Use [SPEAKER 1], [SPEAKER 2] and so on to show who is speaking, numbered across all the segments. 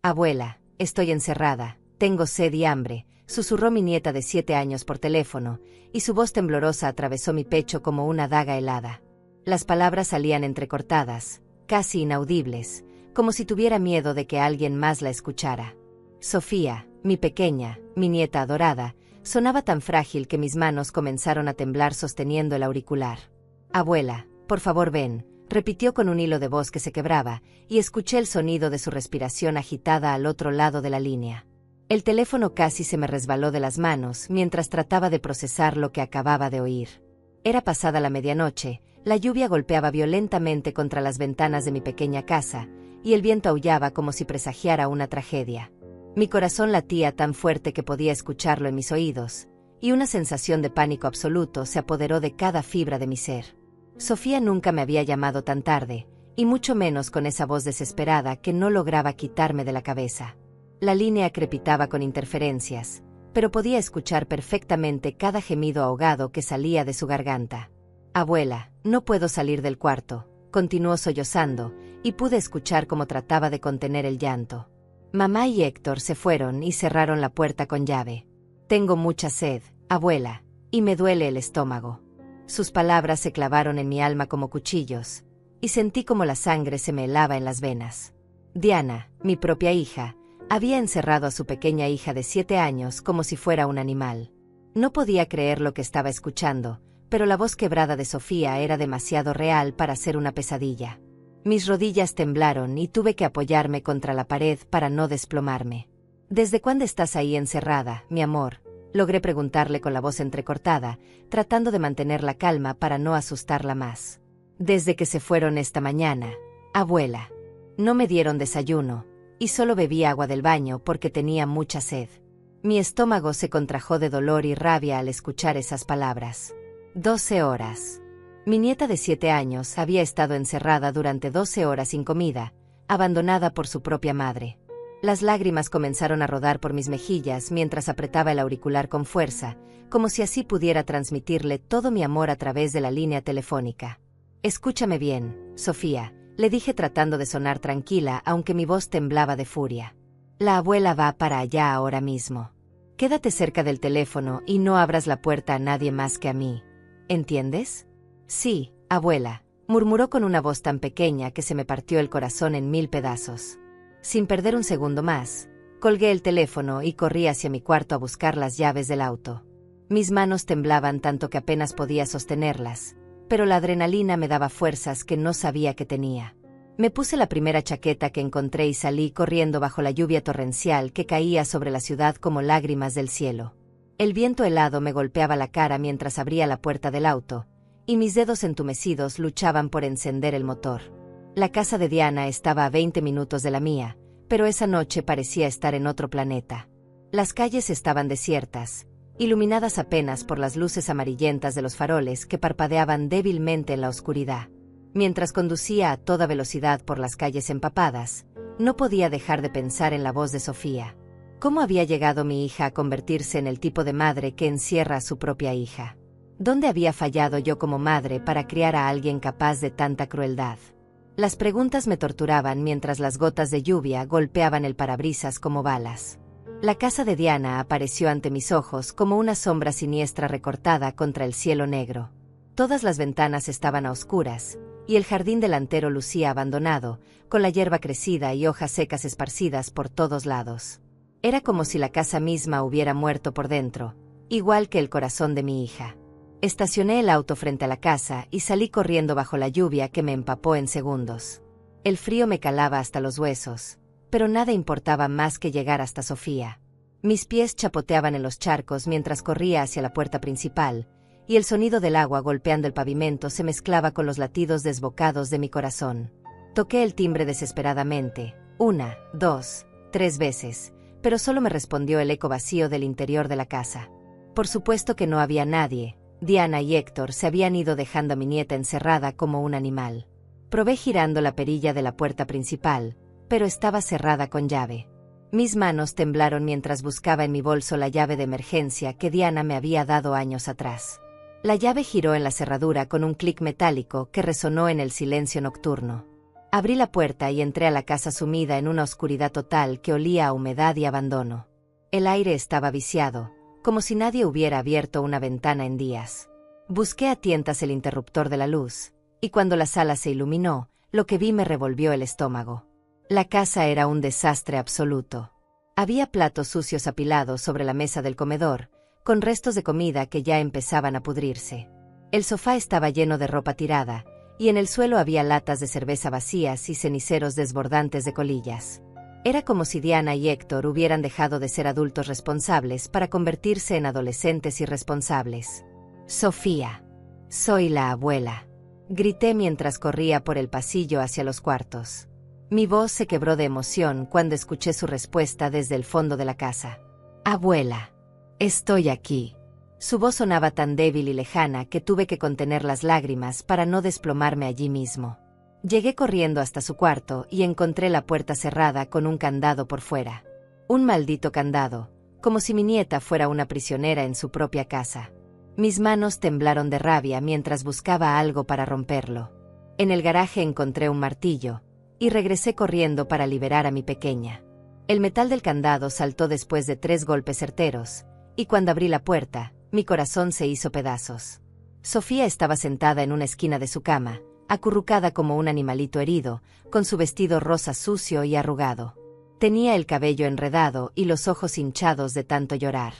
[SPEAKER 1] Abuela, estoy encerrada, tengo sed y hambre, susurró mi nieta de 7 años por teléfono, y su voz temblorosa atravesó mi pecho como una daga helada. Las palabras salían entrecortadas, casi inaudibles, como si tuviera miedo de que alguien más la escuchara. Sofía, mi pequeña, mi nieta adorada, sonaba tan frágil que mis manos comenzaron a temblar sosteniendo el auricular. Abuela, por favor ven, repitió con un hilo de voz que se quebraba, y escuché el sonido de su respiración agitada al otro lado de la línea. El teléfono casi se me resbaló de las manos mientras trataba de procesar lo que acababa de oír. Era pasada la medianoche, la lluvia golpeaba violentamente contra las ventanas de mi pequeña casa, y el viento aullaba como si presagiara una tragedia. Mi corazón latía tan fuerte que podía escucharlo en mis oídos, y una sensación de pánico absoluto se apoderó de cada fibra de mi ser. Sofía nunca me había llamado tan tarde, y mucho menos con esa voz desesperada que no lograba quitarme de la cabeza. La línea crepitaba con interferencias, pero podía escuchar perfectamente cada gemido ahogado que salía de su garganta. Abuela, no puedo salir del cuarto, continuó sollozando, y pude escuchar cómo trataba de contener el llanto. Mamá y Héctor se fueron y cerraron la puerta con llave. Tengo mucha sed, abuela, y me duele el estómago. Sus palabras se clavaron en mi alma como cuchillos, y sentí como la sangre se me helaba en las venas. Diana, mi propia hija, había encerrado a su pequeña hija de 7 años como si fuera un animal. No podía creer lo que estaba escuchando, pero la voz quebrada de Sofía era demasiado real para ser una pesadilla. Mis rodillas temblaron y tuve que apoyarme contra la pared para no desplomarme. ¿Desde cuándo estás ahí encerrada, mi amor?, logré preguntarle con la voz entrecortada, tratando de mantener la calma para no asustarla más. Desde que se fueron esta mañana, abuela. No me dieron desayuno, y solo bebí agua del baño porque tenía mucha sed. Mi estómago se contrajo de dolor y rabia al escuchar esas palabras. 12 horas. Mi nieta de 7 años había estado encerrada durante 12 horas sin comida, abandonada por su propia madre. Las lágrimas comenzaron a rodar por mis mejillas mientras apretaba el auricular con fuerza, como si así pudiera transmitirle todo mi amor a través de la línea telefónica. Escúchame bien, Sofía, le dije tratando de sonar tranquila aunque mi voz temblaba de furia. La abuela va para allá ahora mismo. Quédate cerca del teléfono y no abras la puerta a nadie más que a mí. ¿Entiendes? Sí, abuela, murmuró con una voz tan pequeña que se me partió el corazón en 1000 pedazos. Sin perder un segundo más, colgué el teléfono y corrí hacia mi cuarto a buscar las llaves del auto. Mis manos temblaban tanto que apenas podía sostenerlas, pero la adrenalina me daba fuerzas que no sabía que tenía. Me puse la primera chaqueta que encontré y salí corriendo bajo la lluvia torrencial que caía sobre la ciudad como lágrimas del cielo. El viento helado me golpeaba la cara mientras abría la puerta del auto, y mis dedos entumecidos luchaban por encender el motor. La casa de Diana estaba a 20 minutos de la mía, pero esa noche parecía estar en otro planeta. Las calles estaban desiertas, iluminadas apenas por las luces amarillentas de los faroles que parpadeaban débilmente en la oscuridad. Mientras conducía a toda velocidad por las calles empapadas, no podía dejar de pensar en la voz de Sofía. ¿Cómo había llegado mi hija a convertirse en el tipo de madre que encierra a su propia hija? ¿Dónde había fallado yo como madre para criar a alguien capaz de tanta crueldad? Las preguntas me torturaban mientras las gotas de lluvia golpeaban el parabrisas como balas. La casa de Diana apareció ante mis ojos como una sombra siniestra recortada contra el cielo negro. Todas las ventanas estaban a oscuras, y el jardín delantero lucía abandonado, con la hierba crecida y hojas secas esparcidas por todos lados. Era como si la casa misma hubiera muerto por dentro, igual que el corazón de mi hija. Estacioné el auto frente a la casa y salí corriendo bajo la lluvia que me empapó en segundos. El frío me calaba hasta los huesos, pero nada importaba más que llegar hasta Sofía. Mis pies chapoteaban en los charcos mientras corría hacia la puerta principal, y el sonido del agua golpeando el pavimento se mezclaba con los latidos desbocados de mi corazón. Toqué el timbre desesperadamente, 1, 2, 3 veces, pero solo me respondió el eco vacío del interior de la casa. Por supuesto que no había nadie. Diana y Héctor se habían ido dejando a mi nieta encerrada como un animal. Probé girando la perilla de la puerta principal, pero estaba cerrada con llave. Mis manos temblaron mientras buscaba en mi bolso la llave de emergencia que Diana me había dado años atrás. La llave giró en la cerradura con un clic metálico que resonó en el silencio nocturno. Abrí la puerta y entré a la casa sumida en una oscuridad total que olía a humedad y abandono. El aire estaba viciado, como si nadie hubiera abierto una ventana en días. Busqué a tientas el interruptor de la luz, y cuando la sala se iluminó, lo que vi me revolvió el estómago. La casa era un desastre absoluto. Había platos sucios apilados sobre la mesa del comedor, con restos de comida que ya empezaban a pudrirse. El sofá estaba lleno de ropa tirada, y en el suelo había latas de cerveza vacías y ceniceros desbordantes de colillas. Era como si Diana y Héctor hubieran dejado de ser adultos responsables para convertirse en adolescentes irresponsables. «Sofía, soy la abuela», grité mientras corría por el pasillo hacia los cuartos. Mi voz se quebró de emoción cuando escuché su respuesta desde el fondo de la casa. «Abuela, estoy aquí». Su voz sonaba tan débil y lejana que tuve que contener las lágrimas para no desplomarme allí mismo. Llegué corriendo hasta su cuarto y encontré la puerta cerrada con un candado por fuera. Un maldito candado, como si mi nieta fuera una prisionera en su propia casa. Mis manos temblaron de rabia mientras buscaba algo para romperlo. En el garaje encontré un martillo, y regresé corriendo para liberar a mi pequeña. El metal del candado saltó después de 3 golpes certeros, y cuando abrí la puerta, mi corazón se hizo pedazos. Sofía estaba sentada en una esquina de su cama, acurrucada como un animalito herido, con su vestido rosa sucio y arrugado. Tenía el cabello enredado y los ojos hinchados de tanto llorar.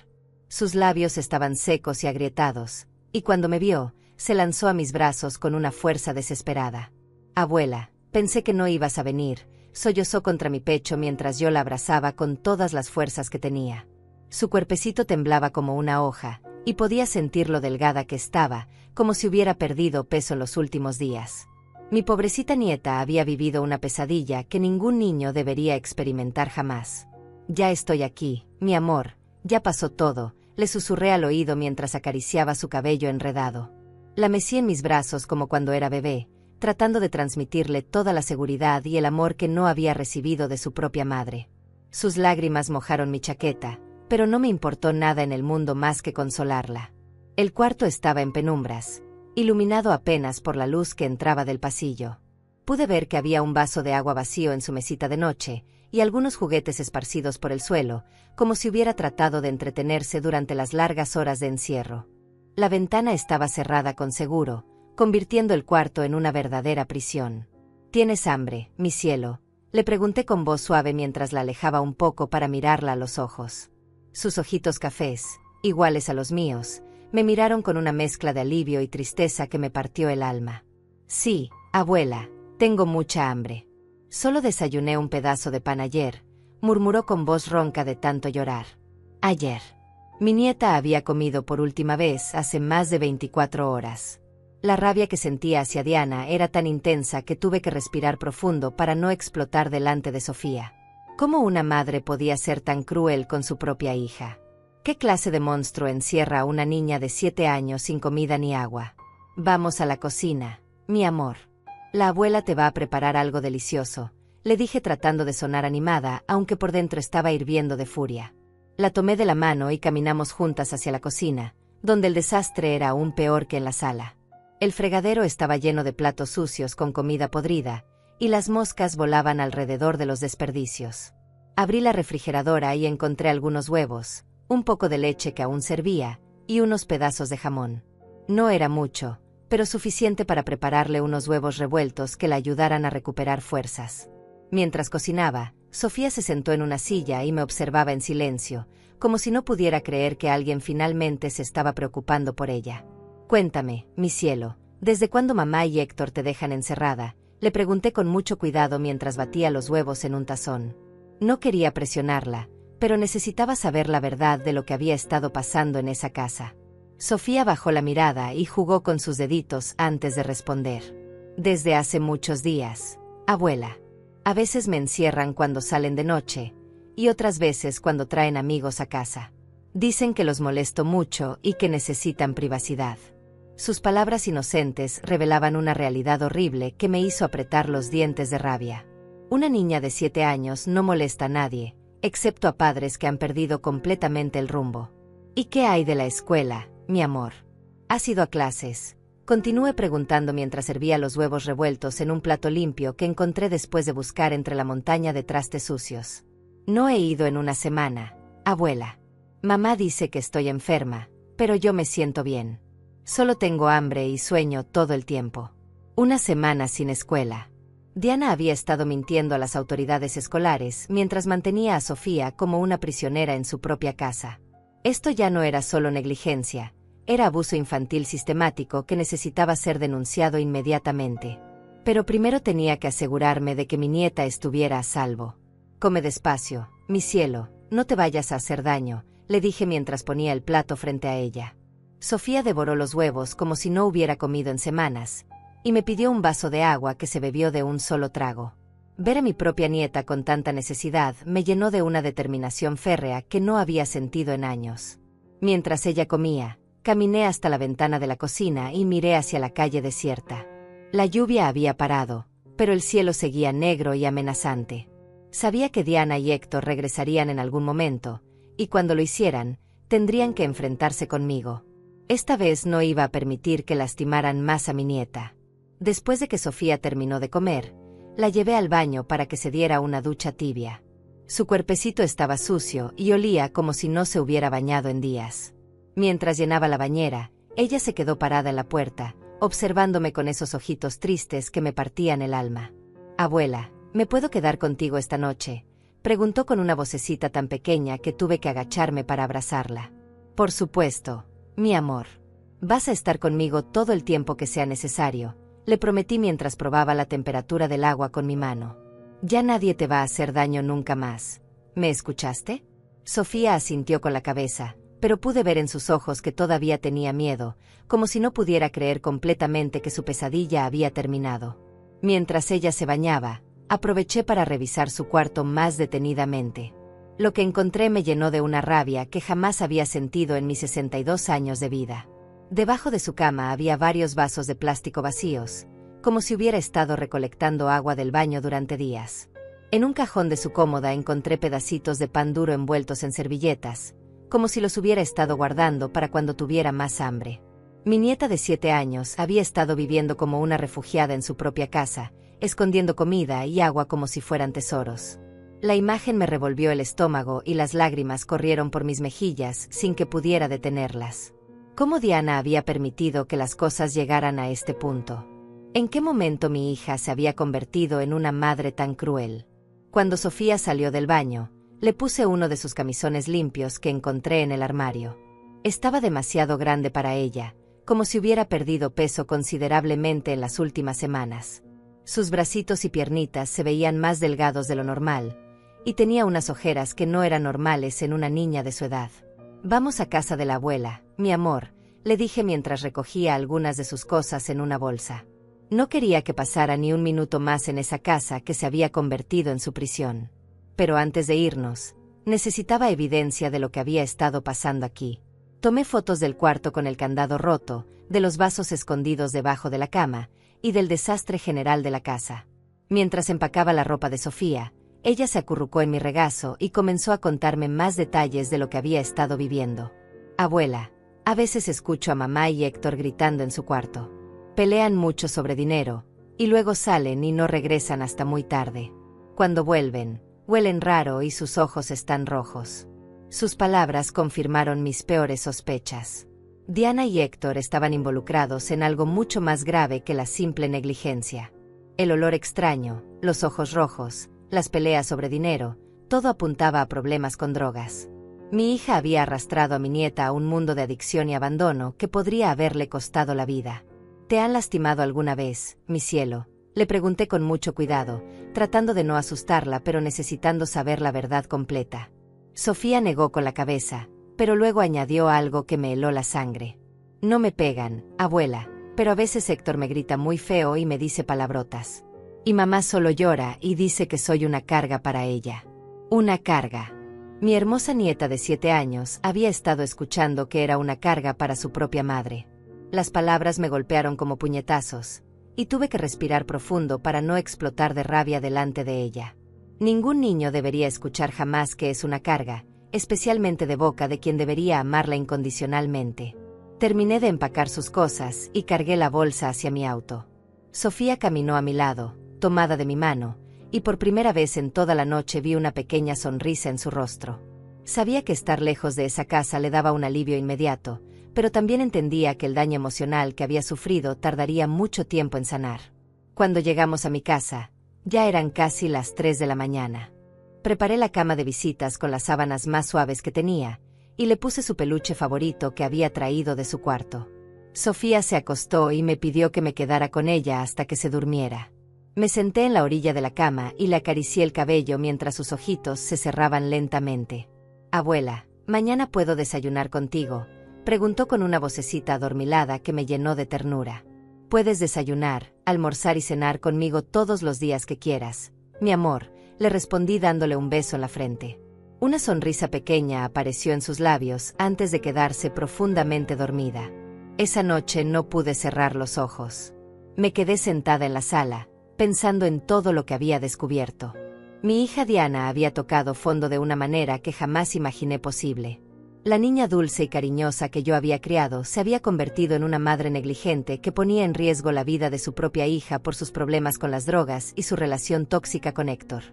[SPEAKER 1] Sus labios estaban secos y agrietados, y cuando me vio, se lanzó a mis brazos con una fuerza desesperada. «Abuela, pensé que no ibas a venir», sollozó contra mi pecho mientras yo la abrazaba con todas las fuerzas que tenía. Su cuerpecito temblaba como una hoja, y podía sentir lo delgada que estaba, como si hubiera perdido peso en los últimos días. Mi pobrecita nieta había vivido una pesadilla que ningún niño debería experimentar jamás. «Ya estoy aquí, mi amor, ya pasó todo», le susurré al oído mientras acariciaba su cabello enredado. La mecí en mis brazos como cuando era bebé, tratando de transmitirle toda la seguridad y el amor que no había recibido de su propia madre. Sus lágrimas mojaron mi chaqueta, pero no me importó nada en el mundo más que consolarla. El cuarto estaba en penumbras, iluminado apenas por la luz que entraba del pasillo. Pude ver que había un vaso de agua vacío en su mesita de noche, y algunos juguetes esparcidos por el suelo, como si hubiera tratado de entretenerse durante las largas horas de encierro. La ventana estaba cerrada con seguro, convirtiendo el cuarto en una verdadera prisión. «¿Tienes hambre, mi cielo?», le pregunté con voz suave mientras la alejaba un poco para mirarla a los ojos. Sus ojitos cafés, iguales a los míos, me miraron con una mezcla de alivio y tristeza que me partió el alma. «Sí, abuela, tengo mucha hambre. Solo desayuné un pedazo de pan ayer», murmuró con voz ronca de tanto llorar. «Ayer». Mi nieta había comido por última vez hace más de 24 horas. La rabia que sentía hacia Diana era tan intensa que tuve que respirar profundo para no explotar delante de Sofía. ¿Cómo una madre podía ser tan cruel con su propia hija? ¿Qué clase de monstruo encierra a una niña de 7 años sin comida ni agua? «Vamos a la cocina, mi amor. La abuela te va a preparar algo delicioso», le dije tratando de sonar animada, aunque por dentro estaba hirviendo de furia. La tomé de la mano y caminamos juntas hacia la cocina, donde el desastre era aún peor que en la sala. El fregadero estaba lleno de platos sucios con comida podrida, y las moscas volaban alrededor de los desperdicios. Abrí la refrigeradora y encontré algunos huevos, un poco de leche que aún servía, y unos pedazos de jamón. No era mucho, pero suficiente para prepararle unos huevos revueltos que la ayudaran a recuperar fuerzas. Mientras cocinaba, Sofía se sentó en una silla y me observaba en silencio, como si no pudiera creer que alguien finalmente se estaba preocupando por ella. «Cuéntame, mi cielo, ¿desde cuándo mamá y Héctor te dejan encerrada?», le pregunté con mucho cuidado mientras batía los huevos en un tazón. No quería presionarla, pero necesitaba saber la verdad de lo que había estado pasando en esa casa. Sofía bajó la mirada y jugó con sus deditos antes de responder. «Desde hace muchos días, abuela. A veces me encierran cuando salen de noche, y otras veces cuando traen amigos a casa. Dicen que los molesto mucho y que necesitan privacidad». Sus palabras inocentes revelaban una realidad horrible que me hizo apretar los dientes de rabia. Una niña de 7 años no molesta a nadie, excepto a padres que han perdido completamente el rumbo. «¿Y qué hay de la escuela, mi amor? ¿Has ido a clases? Continué preguntando mientras servía los huevos revueltos en un plato limpio que encontré después de buscar entre la montaña de trastes sucios. No he ido en una semana, abuela. Mamá dice que estoy enferma, pero yo me siento bien. Solo tengo hambre y sueño todo el tiempo. Una semana sin escuela. Diana había estado mintiendo a las autoridades escolares mientras mantenía a Sofía como una prisionera en su propia casa. Esto ya no era solo negligencia, era abuso infantil sistemático que necesitaba ser denunciado inmediatamente. Pero primero tenía que asegurarme de que mi nieta estuviera a salvo. Come despacio, mi cielo, no te vayas a hacer daño, le dije mientras ponía el plato frente a ella. Sofía devoró los huevos como si no hubiera comido en semanas, y me pidió un vaso de agua que se bebió de un solo trago. Ver a mi propia nieta con tanta necesidad me llenó de una determinación férrea que no había sentido en años. Mientras ella comía, caminé hasta la ventana de la cocina y miré hacia la calle desierta. La lluvia había parado, pero el cielo seguía negro y amenazante. Sabía que Diana y Héctor regresarían en algún momento, y cuando lo hicieran, tendrían que enfrentarse conmigo. Esta vez no iba a permitir que lastimaran más a mi nieta. Después de que Sofía terminó de comer, la llevé al baño para que se diera una ducha tibia. Su cuerpecito estaba sucio y olía como si no se hubiera bañado en días. Mientras llenaba la bañera, ella se quedó parada en la puerta, observándome con esos ojitos tristes que me partían el alma. «Abuela, ¿me puedo quedar contigo esta noche?», preguntó con una vocecita tan pequeña que tuve que agacharme para abrazarla. «Por supuesto, mi amor. Vas a estar conmigo todo el tiempo que sea necesario», le prometí mientras probaba la temperatura del agua con mi mano. «Ya nadie te va a hacer daño nunca más. ¿Me escuchaste?». Sofía asintió con la cabeza, pero pude ver en sus ojos que todavía tenía miedo, como si no pudiera creer completamente que su pesadilla había terminado. Mientras ella se bañaba, aproveché para revisar su cuarto más detenidamente. Lo que encontré me llenó de una rabia que jamás había sentido en mis 62 años de vida. Debajo de su cama había varios vasos de plástico vacíos, como si hubiera estado recolectando agua del baño durante días. En un cajón de su cómoda encontré pedacitos de pan duro envueltos en servilletas, como si los hubiera estado guardando para cuando tuviera más hambre. Mi nieta de 7 años había estado viviendo como una refugiada en su propia casa, escondiendo comida y agua como si fueran tesoros. La imagen me revolvió el estómago y las lágrimas corrieron por mis mejillas sin que pudiera detenerlas. ¿Cómo Diana había permitido que las cosas llegaran a este punto? ¿En qué momento mi hija se había convertido en una madre tan cruel? Cuando Sofía salió del baño, le puse uno de sus camisones limpios que encontré en el armario. Estaba demasiado grande para ella, como si hubiera perdido peso considerablemente en las últimas semanas. Sus bracitos y piernitas se veían más delgados de lo normal, y tenía unas ojeras que no eran normales en una niña de su edad. «Vamos a casa de la abuela, mi amor», le dije mientras recogía algunas de sus cosas en una bolsa. No quería que pasara ni un minuto más en esa casa que se había convertido en su prisión. Pero antes de irnos, necesitaba evidencia de lo que había estado pasando aquí. Tomé fotos del cuarto con el candado roto, de los vasos escondidos debajo de la cama, y del desastre general de la casa. Mientras empacaba la ropa de Sofía, ella se acurrucó en mi regazo y comenzó a contarme más detalles de lo que había estado viviendo. «Abuela, a veces escucho a mamá y Héctor gritando en su cuarto. Pelean mucho sobre dinero, y luego salen y no regresan hasta muy tarde. Cuando vuelven, huelen raro y sus ojos están rojos». Sus palabras confirmaron mis peores sospechas. Diana y Héctor estaban involucrados en algo mucho más grave que la simple negligencia. El olor extraño, los ojos rojos, las peleas sobre dinero, todo apuntaba a problemas con drogas. Mi hija había arrastrado a mi nieta a un mundo de adicción y abandono que podría haberle costado la vida. «¿Te han lastimado alguna vez, mi cielo?», le pregunté con mucho cuidado, tratando de no asustarla pero necesitando saber la verdad completa. Sofía negó con la cabeza, pero luego añadió algo que me heló la sangre. «No me pegan, abuela, pero a veces Héctor me grita muy feo y me dice palabrotas. Y mamá solo llora y dice que soy una carga para ella». Una carga. Mi hermosa nieta de 7 años había estado escuchando que era una carga para su propia madre. Las palabras me golpearon como puñetazos, y tuve que respirar profundo para no explotar de rabia delante de ella. Ningún niño debería escuchar jamás que es una carga, especialmente de boca de quien debería amarla incondicionalmente. Terminé de empacar sus cosas y cargué la bolsa hacia mi auto. Sofía caminó a mi lado, tomada de mi mano, y por primera vez en toda la noche vi una pequeña sonrisa en su rostro. Sabía que estar lejos de esa casa le daba un alivio inmediato, pero también entendía que el daño emocional que había sufrido tardaría mucho tiempo en sanar. Cuando llegamos a mi casa, ya eran casi las 3 de la mañana. Preparé la cama de visitas con las sábanas más suaves que tenía, y le puse su peluche favorito que había traído de su cuarto. Sofía se acostó y me pidió que me quedara con ella hasta que se durmiera. Me senté en la orilla de la cama y le acaricié el cabello mientras sus ojitos se cerraban lentamente. «Abuela, ¿mañana puedo desayunar contigo?», preguntó con una vocecita adormilada que me llenó de ternura. «Puedes desayunar, almorzar y cenar conmigo todos los días que quieras, mi amor», le respondí dándole un beso en la frente. Una sonrisa pequeña apareció en sus labios antes de quedarse profundamente dormida. Esa noche no pude cerrar los ojos. Me quedé sentada en la sala, pensando en todo lo que había descubierto. Mi hija Diana había tocado fondo de una manera que jamás imaginé posible. La niña dulce y cariñosa que yo había criado se había convertido en una madre negligente que ponía en riesgo la vida de su propia hija por sus problemas con las drogas y su relación tóxica con Héctor.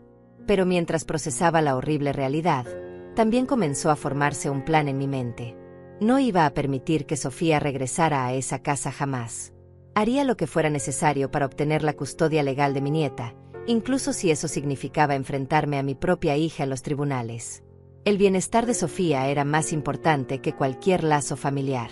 [SPEAKER 1] Pero mientras procesaba la horrible realidad, también comenzó a formarse un plan en mi mente. No iba a permitir que Sofía regresara a esa casa jamás. Haría lo que fuera necesario para obtener la custodia legal de mi nieta, incluso si eso significaba enfrentarme a mi propia hija en los tribunales. El bienestar de Sofía era más importante que cualquier lazo familiar.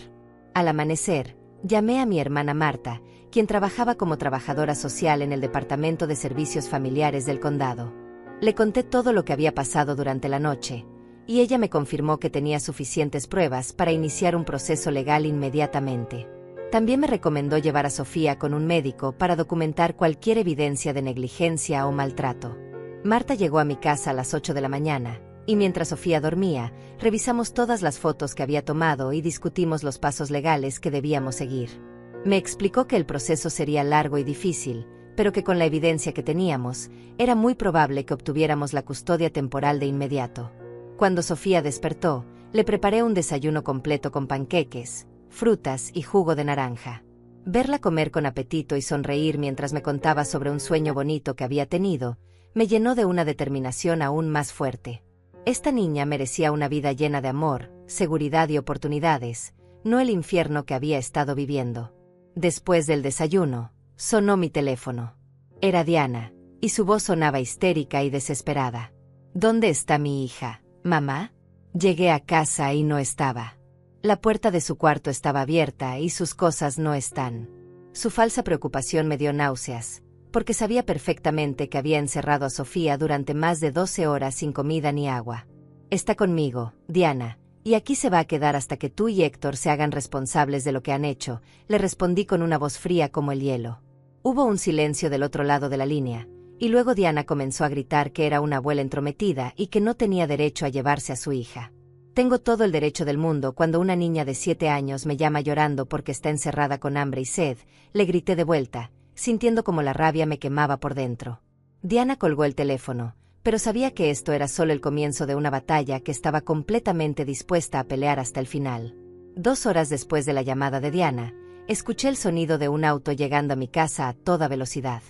[SPEAKER 1] Al amanecer, llamé a mi hermana Marta, quien trabajaba como trabajadora social en el Departamento de Servicios Familiares del condado. Le conté todo lo que había pasado durante la noche, y ella me confirmó que tenía suficientes pruebas para iniciar un proceso legal inmediatamente. También me recomendó llevar a Sofía con un médico para documentar cualquier evidencia de negligencia o maltrato. Marta llegó a mi casa a las 8 de la mañana, y mientras Sofía dormía, revisamos todas las fotos que había tomado y discutimos los pasos legales que debíamos seguir. Me explicó que el proceso sería largo y difícil, pero que con la evidencia que teníamos, era muy probable que obtuviéramos la custodia temporal de inmediato. Cuando Sofía despertó, le preparé un desayuno completo con panqueques, frutas y jugo de naranja. Verla comer con apetito y sonreír mientras me contaba sobre un sueño bonito que había tenido, me llenó de una determinación aún más fuerte. Esta niña merecía una vida llena de amor, seguridad y oportunidades, no el infierno que había estado viviendo. Después del desayuno, sonó mi teléfono. Era Diana, y su voz sonaba histérica y desesperada. «¿Dónde está mi hija, mamá?». Llegué a casa y no estaba. La puerta de su cuarto estaba abierta y sus cosas no están. Su falsa preocupación me dio náuseas, porque sabía perfectamente que había encerrado a Sofía durante más de 12 horas sin comida ni agua. «Está conmigo, Diana, y aquí se va a quedar hasta que tú y Héctor se hagan responsables de lo que han hecho», le respondí con una voz fría como el hielo. Hubo un silencio del otro lado de la línea, y luego Diana comenzó a gritar que era una abuela entrometida y que no tenía derecho a llevarse a su hija. «Tengo todo el derecho del mundo cuando una niña de 7 años me llama llorando porque está encerrada con hambre y sed», le grité de vuelta, sintiendo como la rabia me quemaba por dentro. Diana colgó el teléfono, pero sabía que esto era solo el comienzo de una batalla que estaba completamente dispuesta a pelear hasta el final. 2 horas después de la llamada de Diana, escuché el sonido de un auto llegando a mi casa a toda velocidad.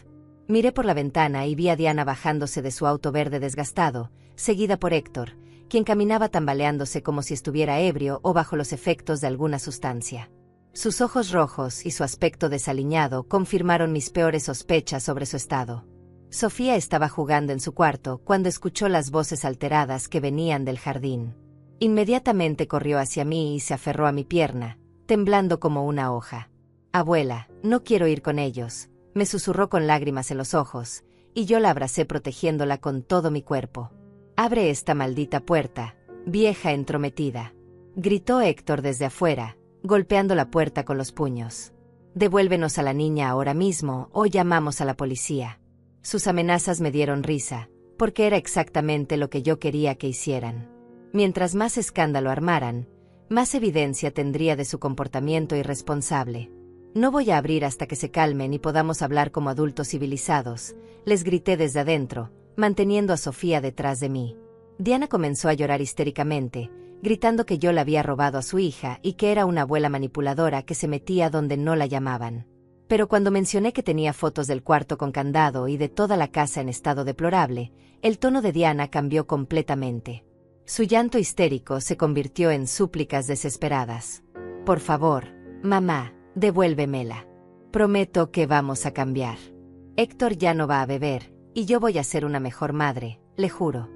[SPEAKER 1] Miré por la ventana y vi a Diana bajándose de su auto verde desgastado, seguida por Héctor, quien caminaba tambaleándose como si estuviera ebrio o bajo los efectos de alguna sustancia. Sus ojos rojos y su aspecto desaliñado confirmaron mis peores sospechas sobre su estado. Sofía estaba jugando en su cuarto cuando escuchó las voces alteradas que venían del jardín. Inmediatamente corrió hacia mí y se aferró a mi pierna, temblando como una hoja. «Abuela, no quiero ir con ellos», me susurró con lágrimas en los ojos, y yo la abracé protegiéndola con todo mi cuerpo. «Abre esta maldita puerta, vieja entrometida», gritó Héctor desde afuera, golpeando la puerta con los puños. «Devuélvenos a la niña ahora mismo o llamamos a la policía». Sus amenazas me dieron risa, porque era exactamente lo que yo quería que hicieran. Mientras más escándalo armaran, más evidencia tendría de su comportamiento irresponsable. «No voy a abrir hasta que se calmen y podamos hablar como adultos civilizados», les grité desde adentro, manteniendo a Sofía detrás de mí. Diana comenzó a llorar histéricamente, gritando que yo la había robado a su hija y que era una abuela manipuladora que se metía donde no la llamaban. Pero cuando mencioné que tenía fotos del cuarto con candado y de toda la casa en estado deplorable, el tono de Diana cambió completamente. Su llanto histérico se convirtió en súplicas desesperadas. Por favor, mamá, devuélvemela. Prometo que vamos a cambiar. Héctor ya no va a beber, y yo voy a ser una mejor madre, le juro.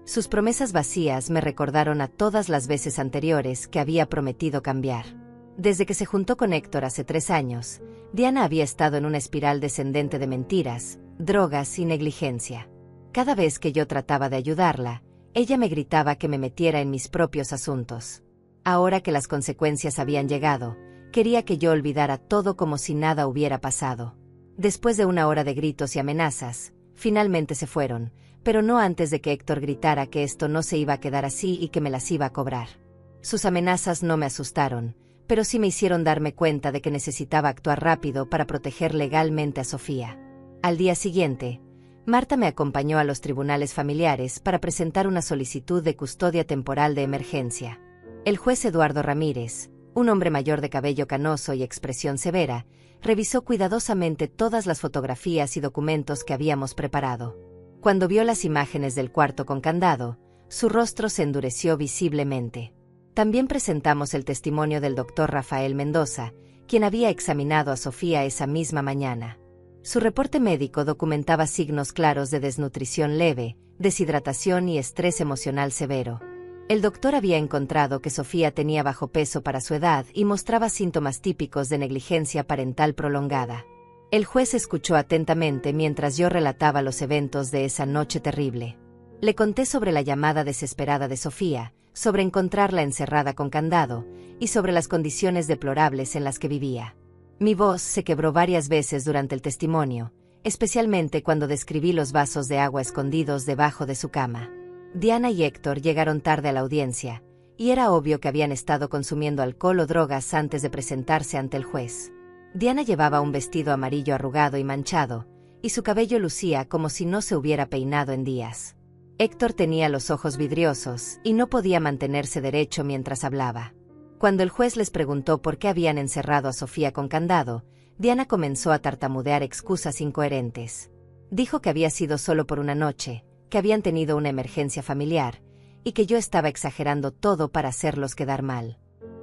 [SPEAKER 1] Sus promesas vacías me recordaron a todas las veces anteriores que había prometido cambiar. Desde que se juntó con Héctor hace 3 años, Diana había estado en una espiral descendente de mentiras, drogas y negligencia. Cada vez que yo trataba de ayudarla, ella me gritaba que me metiera en mis propios asuntos. Ahora que las consecuencias habían llegado, quería que yo olvidara todo como si nada hubiera pasado. Después de 1 hora de gritos y amenazas, finalmente se fueron, pero no antes de que Héctor gritara que esto no se iba a quedar así y que me las iba a cobrar. Sus amenazas no me asustaron, pero sí me hicieron darme cuenta de que necesitaba actuar rápido para proteger legalmente a Sofía. Al día siguiente, Marta me acompañó a los tribunales familiares para presentar una solicitud de custodia temporal de emergencia. El juez Eduardo Ramírez, un hombre mayor de cabello canoso y expresión severa, revisó cuidadosamente todas las fotografías y documentos que habíamos preparado. Cuando vio las imágenes del cuarto con candado, su rostro se endureció visiblemente. También presentamos el testimonio del doctor Rafael Mendoza, quien había examinado a Sofía esa misma mañana. Su reporte médico documentaba signos claros de desnutrición leve, deshidratación y estrés emocional severo. El doctor había encontrado que Sofía tenía bajo peso para su edad y mostraba síntomas típicos de negligencia parental prolongada. El juez escuchó atentamente mientras yo relataba los eventos de esa noche terrible. Le conté sobre la llamada desesperada de Sofía, sobre encontrarla encerrada con candado, y sobre las condiciones deplorables en las que vivía. Mi voz se quebró varias veces durante el testimonio, especialmente cuando describí los vasos de agua escondidos debajo de su cama. Diana y Héctor llegaron tarde a la audiencia, y era obvio que habían estado consumiendo alcohol o drogas antes de presentarse ante el juez. Diana llevaba un vestido amarillo arrugado y manchado, y su cabello lucía como si no se hubiera peinado en días. Héctor tenía los ojos vidriosos y no podía mantenerse derecho mientras hablaba. Cuando el juez les preguntó por qué habían encerrado a Sofía con candado, Diana comenzó a tartamudear excusas incoherentes. Dijo que había sido solo por una noche, que habían tenido una emergencia familiar, y que yo estaba exagerando todo para hacerlos quedar mal.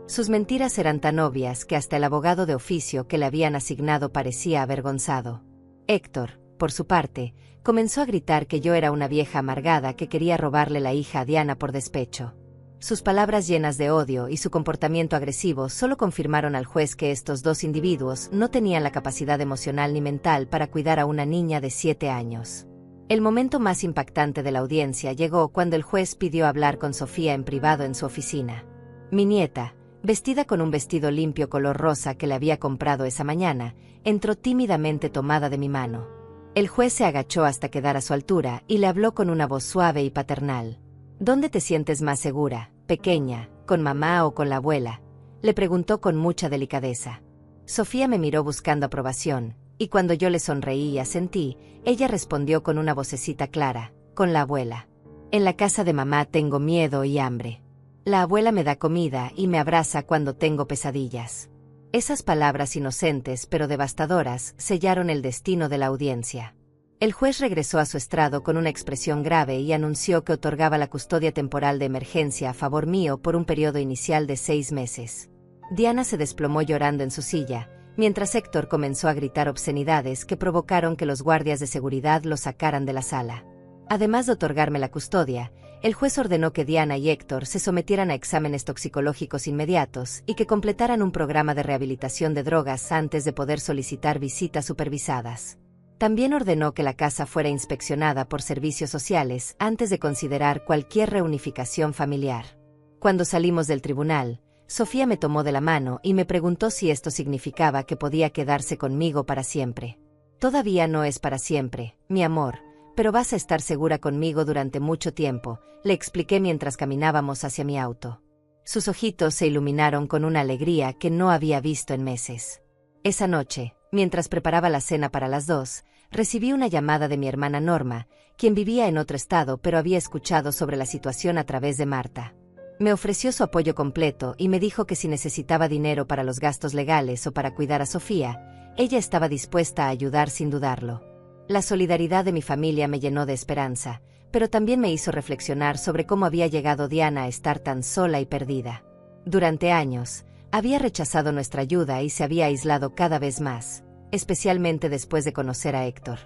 [SPEAKER 1] Sus mentiras eran tan obvias que hasta el abogado de oficio que le habían asignado parecía avergonzado. Héctor, por su parte, comenzó a gritar que yo era una vieja amargada que quería robarle la hija a Diana por despecho. Sus palabras llenas de odio y su comportamiento agresivo solo confirmaron al juez que estos 2 individuos no tenían la capacidad emocional ni mental para cuidar a una niña de 7 años. El momento más impactante de la audiencia llegó cuando el juez pidió hablar con Sofía en privado en su oficina. Mi nieta, vestida con un vestido limpio color rosa que le había comprado esa mañana, entró tímidamente tomada de mi mano. El juez se agachó hasta quedar a su altura y le habló con una voz suave y paternal. ¿Dónde te sientes más segura, pequeña, con mamá o con la abuela?, le preguntó con mucha delicadeza. Sofía me miró buscando aprobación, y cuando yo le sonreí y asentí, ella respondió con una vocecita clara, con la abuela. En la casa de mamá tengo miedo y hambre. La abuela me da comida y me abraza cuando tengo pesadillas. Esas palabras inocentes pero devastadoras sellaron el destino de la audiencia. El juez regresó a su estrado con una expresión grave y anunció que otorgaba la custodia temporal de emergencia a favor mío por un periodo inicial de 6 meses. Diana se desplomó llorando en su silla, mientras Héctor comenzó a gritar obscenidades que provocaron que los guardias de seguridad lo sacaran de la sala. Además de otorgarme la custodia, el juez ordenó que Diana y Héctor se sometieran a exámenes toxicológicos inmediatos y que completaran un programa de rehabilitación de drogas antes de poder solicitar visitas supervisadas. También ordenó que la casa fuera inspeccionada por servicios sociales antes de considerar cualquier reunificación familiar. Cuando salimos del tribunal, Sofía me tomó de la mano y me preguntó si esto significaba que podía quedarse conmigo para siempre. Todavía no es para siempre, mi amor, pero vas a estar segura conmigo durante mucho tiempo, le expliqué mientras caminábamos hacia mi auto. Sus ojitos se iluminaron con una alegría que no había visto en meses. Esa noche, mientras preparaba la cena para las 2, recibí una llamada de mi hermana Norma, quien vivía en otro estado pero había escuchado sobre la situación a través de Marta. Me ofreció su apoyo completo y me dijo que si necesitaba dinero para los gastos legales o para cuidar a Sofía, ella estaba dispuesta a ayudar sin dudarlo. La solidaridad de mi familia me llenó de esperanza, pero también me hizo reflexionar sobre cómo había llegado Diana a estar tan sola y perdida. Durante años, había rechazado nuestra ayuda y se había aislado cada vez más, especialmente después de conocer a Héctor.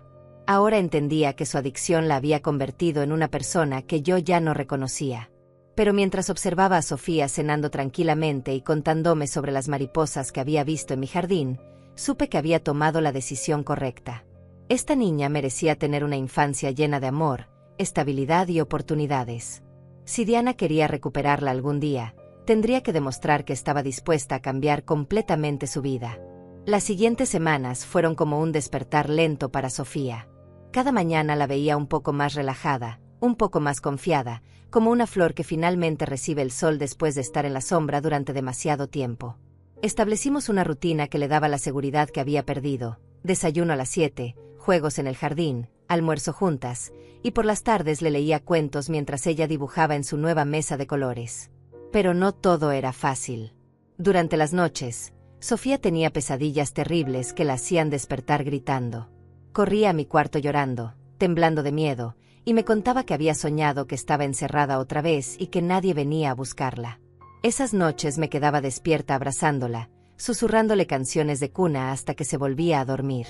[SPEAKER 1] Ahora entendía que su adicción la había convertido en una persona que yo ya no reconocía. Pero mientras observaba a Sofía cenando tranquilamente y contándome sobre las mariposas que había visto en mi jardín, supe que había tomado la decisión correcta. Esta niña merecía tener una infancia llena de amor, estabilidad y oportunidades. Si Diana quería recuperarla algún día, tendría que demostrar que estaba dispuesta a cambiar completamente su vida. Las siguientes semanas fueron como un despertar lento para Sofía. Cada mañana la veía un poco más relajada, un poco más confiada, como una flor que finalmente recibe el sol después de estar en la sombra durante demasiado tiempo. Establecimos una rutina que le daba la seguridad que había perdido: desayuno a las 7, juegos en el jardín, almuerzo juntas, y por las tardes le leía cuentos mientras ella dibujaba en su nueva mesa de colores. Pero no todo era fácil. Durante las noches, Sofía tenía pesadillas terribles que la hacían despertar gritando. Corría a mi cuarto llorando, temblando de miedo, y me contaba que había soñado que estaba encerrada otra vez y que nadie venía a buscarla. Esas noches me quedaba despierta abrazándola, susurrándole canciones de cuna hasta que se volvía a dormir.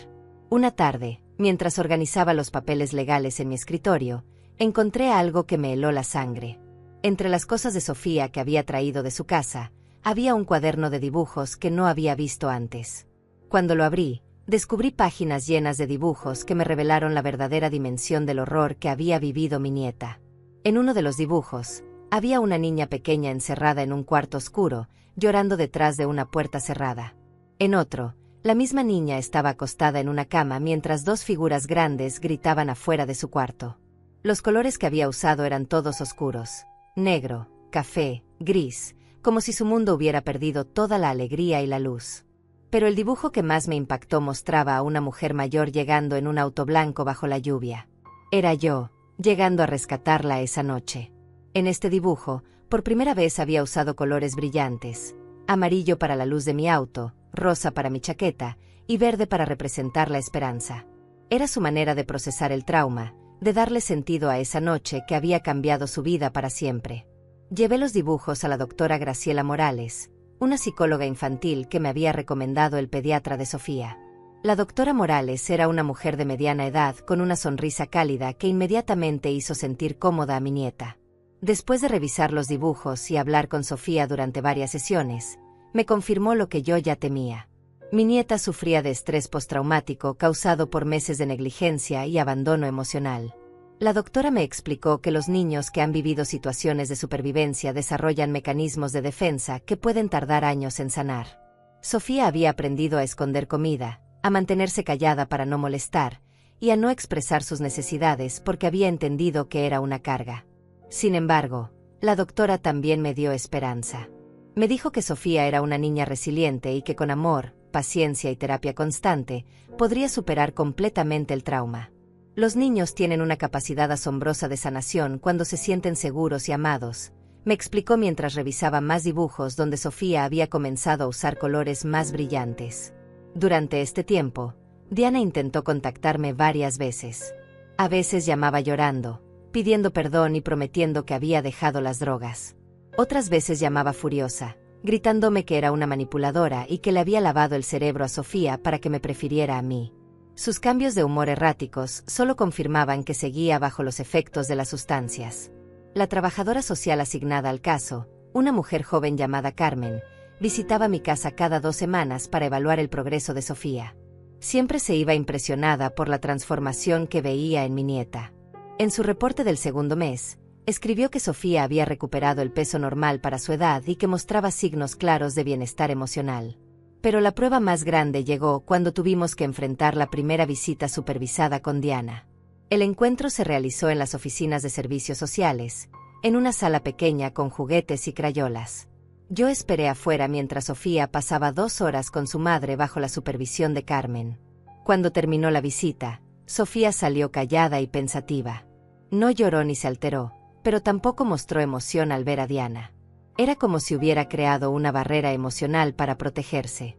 [SPEAKER 1] Una tarde, mientras organizaba los papeles legales en mi escritorio, encontré algo que me heló la sangre. Entre las cosas de Sofía que había traído de su casa, había un cuaderno de dibujos que no había visto antes. Cuando lo abrí, descubrí páginas llenas de dibujos que me revelaron la verdadera dimensión del horror que había vivido mi nieta. En uno de los dibujos, había una niña pequeña encerrada en un cuarto oscuro, llorando detrás de una puerta cerrada. En otro, la misma niña estaba acostada en una cama mientras dos figuras grandes gritaban afuera de su cuarto. Los colores que había usado eran todos oscuros: negro, café, gris, como si su mundo hubiera perdido toda la alegría y la luz. Pero el dibujo que más me impactó mostraba a una mujer mayor llegando en un auto blanco bajo la lluvia. Era yo, llegando a rescatarla esa noche. En este dibujo, por primera vez había usado colores brillantes: amarillo para la luz de mi auto, rosa para mi chaqueta, y verde para representar la esperanza. Era su manera de procesar el trauma, de darle sentido a esa noche que había cambiado su vida para siempre. Llevé los dibujos a la doctora Graciela Morales, una psicóloga infantil que me había recomendado el pediatra de Sofía. La doctora Morales era una mujer de mediana edad con una sonrisa cálida que inmediatamente hizo sentir cómoda a mi nieta. Después de revisar los dibujos y hablar con Sofía durante varias sesiones, me confirmó lo que yo ya temía. Mi nieta sufría de estrés postraumático causado por meses de negligencia y abandono emocional. La doctora me explicó que los niños que han vivido situaciones de supervivencia desarrollan mecanismos de defensa que pueden tardar años en sanar. Sofía había aprendido a esconder comida, a mantenerse callada para no molestar, y a no expresar sus necesidades porque había entendido que era una carga. Sin embargo, la doctora también me dio esperanza. Me dijo que Sofía era una niña resiliente y que con amor, paciencia y terapia constante, podría superar completamente el trauma. Los niños tienen una capacidad asombrosa de sanación cuando se sienten seguros y amados, me explicó mientras revisaba más dibujos donde Sofía había comenzado a usar colores más brillantes. Durante este tiempo, Diana intentó contactarme varias veces. A veces llamaba llorando, pidiendo perdón y prometiendo que había dejado las drogas. Otras veces llamaba furiosa, gritándome que era una manipuladora y que le había lavado el cerebro a Sofía para que me prefiriera a mí. Sus cambios de humor erráticos solo confirmaban que seguía bajo los efectos de las sustancias. La trabajadora social asignada al caso, una mujer joven llamada Carmen, visitaba mi casa cada 2 semanas para evaluar el progreso de Sofía. Siempre se iba impresionada por la transformación que veía en mi nieta. En su reporte del segundo mes, escribió que Sofía había recuperado el peso normal para su edad y que mostraba signos claros de bienestar emocional. Pero la prueba más grande llegó cuando tuvimos que enfrentar la primera visita supervisada con Diana. El encuentro se realizó en las oficinas de servicios sociales, en una sala pequeña con juguetes y crayolas. Yo esperé afuera mientras Sofía pasaba 2 horas con su madre bajo la supervisión de Carmen. Cuando terminó la visita, Sofía salió callada y pensativa. No lloró ni se alteró, pero tampoco mostró emoción al ver a Diana. Era como si hubiera creado una barrera emocional para protegerse.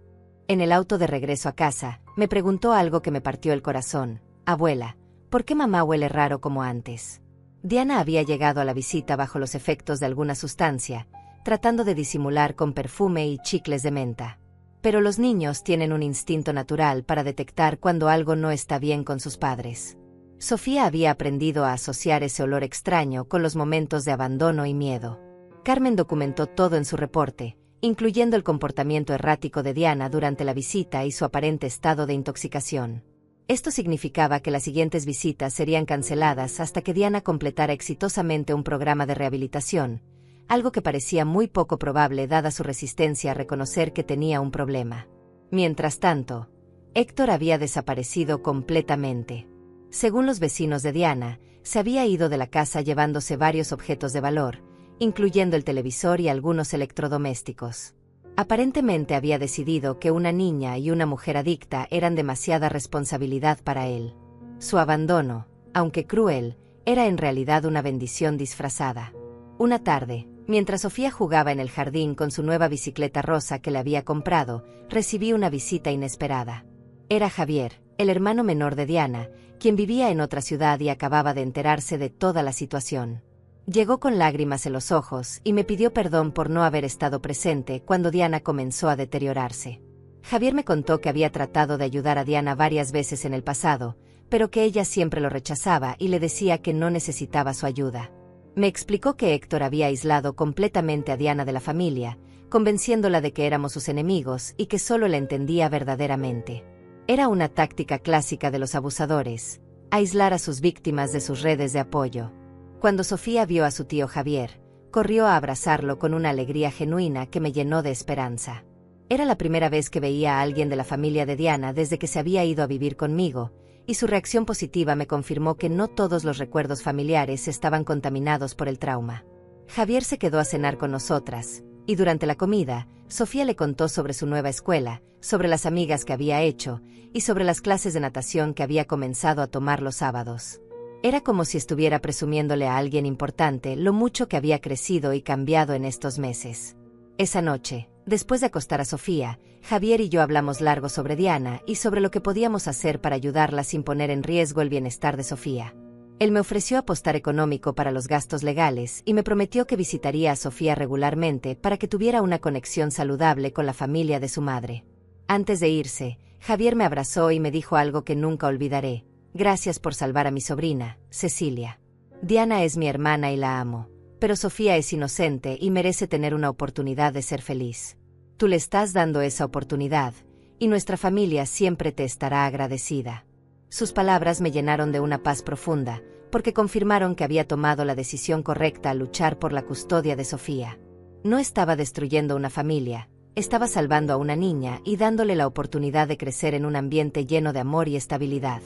[SPEAKER 1] En el auto de regreso a casa, me preguntó algo que me partió el corazón. Abuela, ¿por qué mamá huele raro como antes? Diana había llegado a la visita bajo los efectos de alguna sustancia, tratando de disimular con perfume y chicles de menta. Pero los niños tienen un instinto natural para detectar cuando algo no está bien con sus padres. Sofía había aprendido a asociar ese olor extraño con los momentos de abandono y miedo. Carmen documentó todo en su reporte, incluyendo el comportamiento errático de Diana durante la visita y su aparente estado de intoxicación. Esto significaba que las siguientes visitas serían canceladas hasta que Diana completara exitosamente un programa de rehabilitación, algo que parecía muy poco probable dada su resistencia a reconocer que tenía un problema. Mientras tanto, Héctor había desaparecido completamente. Según los vecinos de Diana, se había ido de la casa llevándose varios objetos de valor, incluyendo el televisor y algunos electrodomésticos. Aparentemente había decidido que una niña y una mujer adicta eran demasiada responsabilidad para él. Su abandono, aunque cruel, era en realidad una bendición disfrazada. Una tarde, mientras Sofía jugaba en el jardín con su nueva bicicleta rosa que le había comprado, recibí una visita inesperada. Era Javier, el hermano menor de Diana, quien vivía en otra ciudad y acababa de enterarse de toda la situación. Llegó con lágrimas en los ojos y me pidió perdón por no haber estado presente cuando Diana comenzó a deteriorarse. Javier me contó que había tratado de ayudar a Diana varias veces en el pasado, pero que ella siempre lo rechazaba y le decía que no necesitaba su ayuda. Me explicó que Héctor había aislado completamente a Diana de la familia, convenciéndola de que éramos sus enemigos y que solo la entendía verdaderamente. Era una táctica clásica de los abusadores, aislar a sus víctimas de sus redes de apoyo. Cuando Sofía vio a su tío Javier, corrió a abrazarlo con una alegría genuina que me llenó de esperanza. Era la primera vez que veía a alguien de la familia de Diana desde que se había ido a vivir conmigo, y su reacción positiva me confirmó que no todos los recuerdos familiares estaban contaminados por el trauma. Javier se quedó a cenar con nosotras, y durante la comida, Sofía le contó sobre su nueva escuela, sobre las amigas que había hecho, y sobre las clases de natación que había comenzado a tomar los sábados. Era como si estuviera presumiéndole a alguien importante lo mucho que había crecido y cambiado en estos meses. Esa noche, después de acostar a Sofía, Javier y yo hablamos largo sobre Diana y sobre lo que podíamos hacer para ayudarla sin poner en riesgo el bienestar de Sofía. Él me ofreció apostar económico para los gastos legales y me prometió que visitaría a Sofía regularmente para que tuviera una conexión saludable con la familia de su madre. Antes de irse, Javier me abrazó y me dijo algo que nunca olvidaré. Gracias por salvar a mi sobrina, Cecilia. Diana es mi hermana y la amo, pero Sofía es inocente y merece tener una oportunidad de ser feliz. Tú le estás dando esa oportunidad, y nuestra familia siempre te estará agradecida. Sus palabras me llenaron de una paz profunda, porque confirmaron que había tomado la decisión correcta al luchar por la custodia de Sofía. No estaba destruyendo una familia, estaba salvando a una niña y dándole la oportunidad de crecer en un ambiente lleno de amor y estabilidad.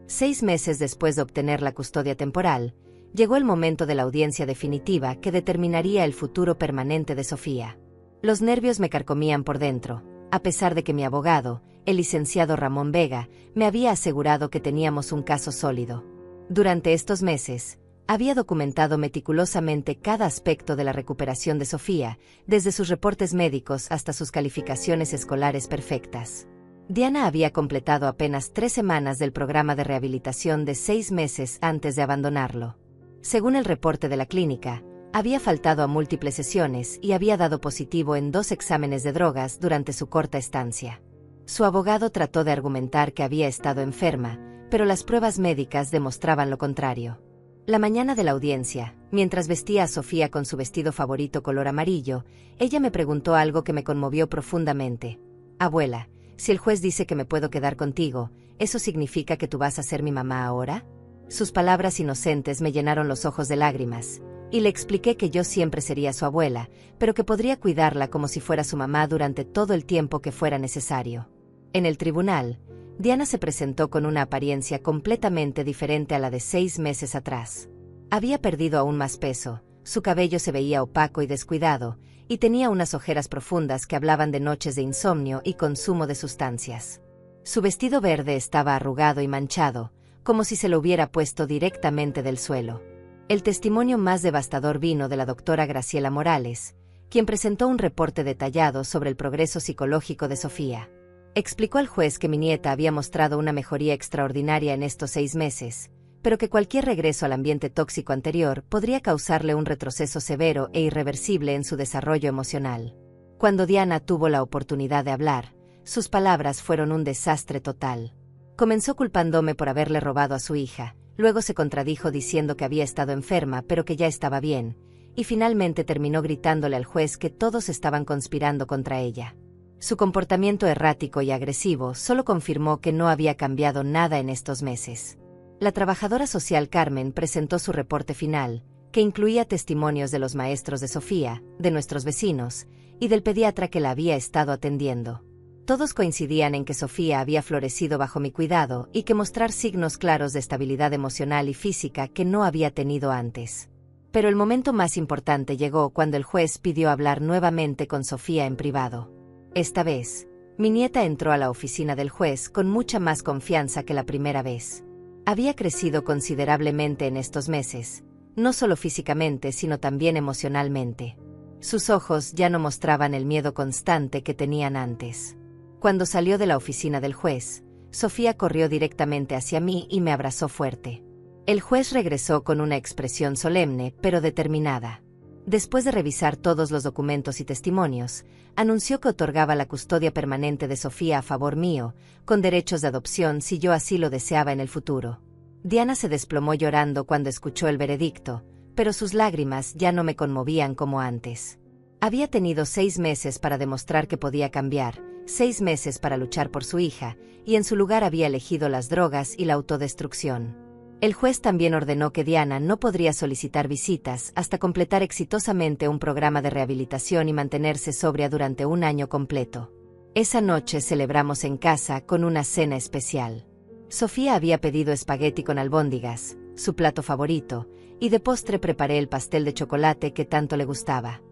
[SPEAKER 1] 6 meses después de obtener la custodia temporal, llegó el momento de la audiencia definitiva que determinaría el futuro permanente de Sofía. Los nervios me carcomían por dentro, a pesar de que mi abogado, el licenciado Ramón Vega, me había asegurado que teníamos un caso sólido. Durante estos meses, había documentado meticulosamente cada aspecto de la recuperación de Sofía, desde sus reportes médicos hasta sus calificaciones escolares perfectas. Diana había completado apenas 3 semanas del programa de rehabilitación de 6 meses antes de abandonarlo. Según el reporte de la clínica, había faltado a múltiples sesiones y había dado positivo en 2 exámenes de drogas durante su corta estancia. Su abogado trató de argumentar que había estado enferma, pero las pruebas médicas demostraban lo contrario. La mañana de la audiencia, mientras vestía a Sofía con su vestido favorito color amarillo, ella me preguntó algo que me conmovió profundamente. Abuela, si el juez dice que me puedo quedar contigo, ¿eso significa que tú vas a ser mi mamá ahora? Sus palabras inocentes me llenaron los ojos de lágrimas, y le expliqué que yo siempre sería su abuela, pero que podría cuidarla como si fuera su mamá durante todo el tiempo que fuera necesario. En el tribunal, Diana se presentó con una apariencia completamente diferente a la de 6 meses atrás. Había perdido aún más peso, su cabello se veía opaco y descuidado, y tenía unas ojeras profundas que hablaban de noches de insomnio y consumo de sustancias. Su vestido verde estaba arrugado y manchado, como si se lo hubiera puesto directamente del suelo. El testimonio más devastador vino de la doctora Graciela Morales, quien presentó un reporte detallado sobre el progreso psicológico de Sofía. Explicó al juez que mi nieta había mostrado una mejoría extraordinaria en estos 6 meses, pero que cualquier regreso al ambiente tóxico anterior podría causarle un retroceso severo e irreversible en su desarrollo emocional. Cuando Diana tuvo la oportunidad de hablar, sus palabras fueron un desastre total. Comenzó culpándome por haberle robado a su hija, luego se contradijo diciendo que había estado enferma pero que ya estaba bien, y finalmente terminó gritándole al juez que todos estaban conspirando contra ella. Su comportamiento errático y agresivo solo confirmó que no había cambiado nada en estos meses. La trabajadora social Carmen presentó su reporte final, que incluía testimonios de los maestros de Sofía, de nuestros vecinos, y del pediatra que la había estado atendiendo. Todos coincidían en que Sofía había florecido bajo mi cuidado y que mostrar signos claros de estabilidad emocional y física que no había tenido antes. Pero el momento más importante llegó cuando el juez pidió hablar nuevamente con Sofía en privado. Esta vez, mi nieta entró a la oficina del juez con mucha más confianza que la primera vez. Había crecido considerablemente en estos meses, no solo físicamente sino también emocionalmente. Sus ojos ya no mostraban el miedo constante que tenían antes. Cuando salió de la oficina del juez, Sofía corrió directamente hacia mí y me abrazó fuerte. El juez regresó con una expresión solemne pero determinada. Después de revisar todos los documentos y testimonios, anunció que otorgaba la custodia permanente de Sofía a favor mío, con derechos de adopción si yo así lo deseaba en el futuro. Diana se desplomó llorando cuando escuchó el veredicto, pero sus lágrimas ya no me conmovían como antes. Había tenido 6 meses para demostrar que podía cambiar, 6 meses para luchar por su hija, y en su lugar había elegido las drogas y la autodestrucción. El juez también ordenó que Diana no podría solicitar visitas hasta completar exitosamente un programa de rehabilitación y mantenerse sobria durante 1 año completo. Esa noche celebramos en casa con una cena especial. Sofía había pedido espagueti con albóndigas, su plato favorito, y de postre preparé el pastel de chocolate que tanto le gustaba.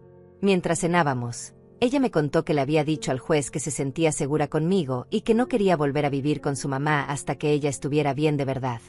[SPEAKER 1] Mientras cenábamos, ella me contó que le había dicho al juez que se sentía segura conmigo y que no quería volver a vivir con su mamá hasta que ella estuviera bien de verdad.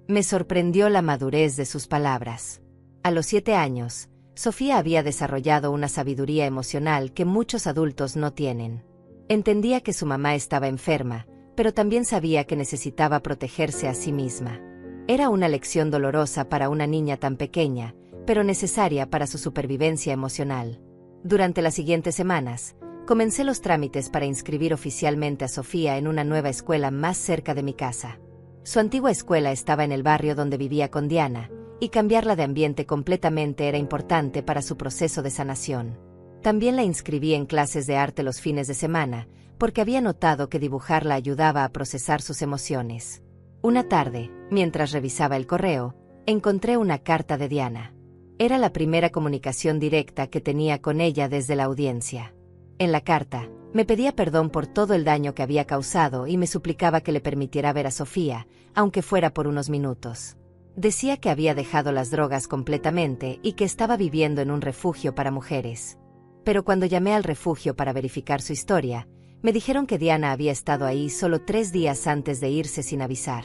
[SPEAKER 1] Me sorprendió la madurez de sus palabras. A los 7 años, Sofía había desarrollado una sabiduría emocional que muchos adultos no tienen. Entendía que su mamá estaba enferma, pero también sabía que necesitaba protegerse a sí misma. Era una lección dolorosa para una niña tan pequeña, pero necesaria para su supervivencia emocional. Durante las siguientes semanas, comencé los trámites para inscribir oficialmente a Sofía en una nueva escuela más cerca de mi casa. Su antigua escuela estaba en el barrio donde vivía con Diana, y cambiarla de ambiente completamente era importante para su proceso de sanación. También la inscribí en clases de arte los fines de semana, porque había notado que dibujar la ayudaba a procesar sus emociones. Una tarde, mientras revisaba el correo, encontré una carta de Diana. Era la primera comunicación directa que tenía con ella desde la audiencia. En la carta, me pedía perdón por todo el daño que había causado y me suplicaba que le permitiera ver a Sofía, aunque fuera por unos minutos. Decía que había dejado las drogas completamente y que estaba viviendo en un refugio para mujeres. Pero cuando llamé al refugio para verificar su historia, me dijeron que Diana había estado ahí solo 3 días antes de irse sin avisar.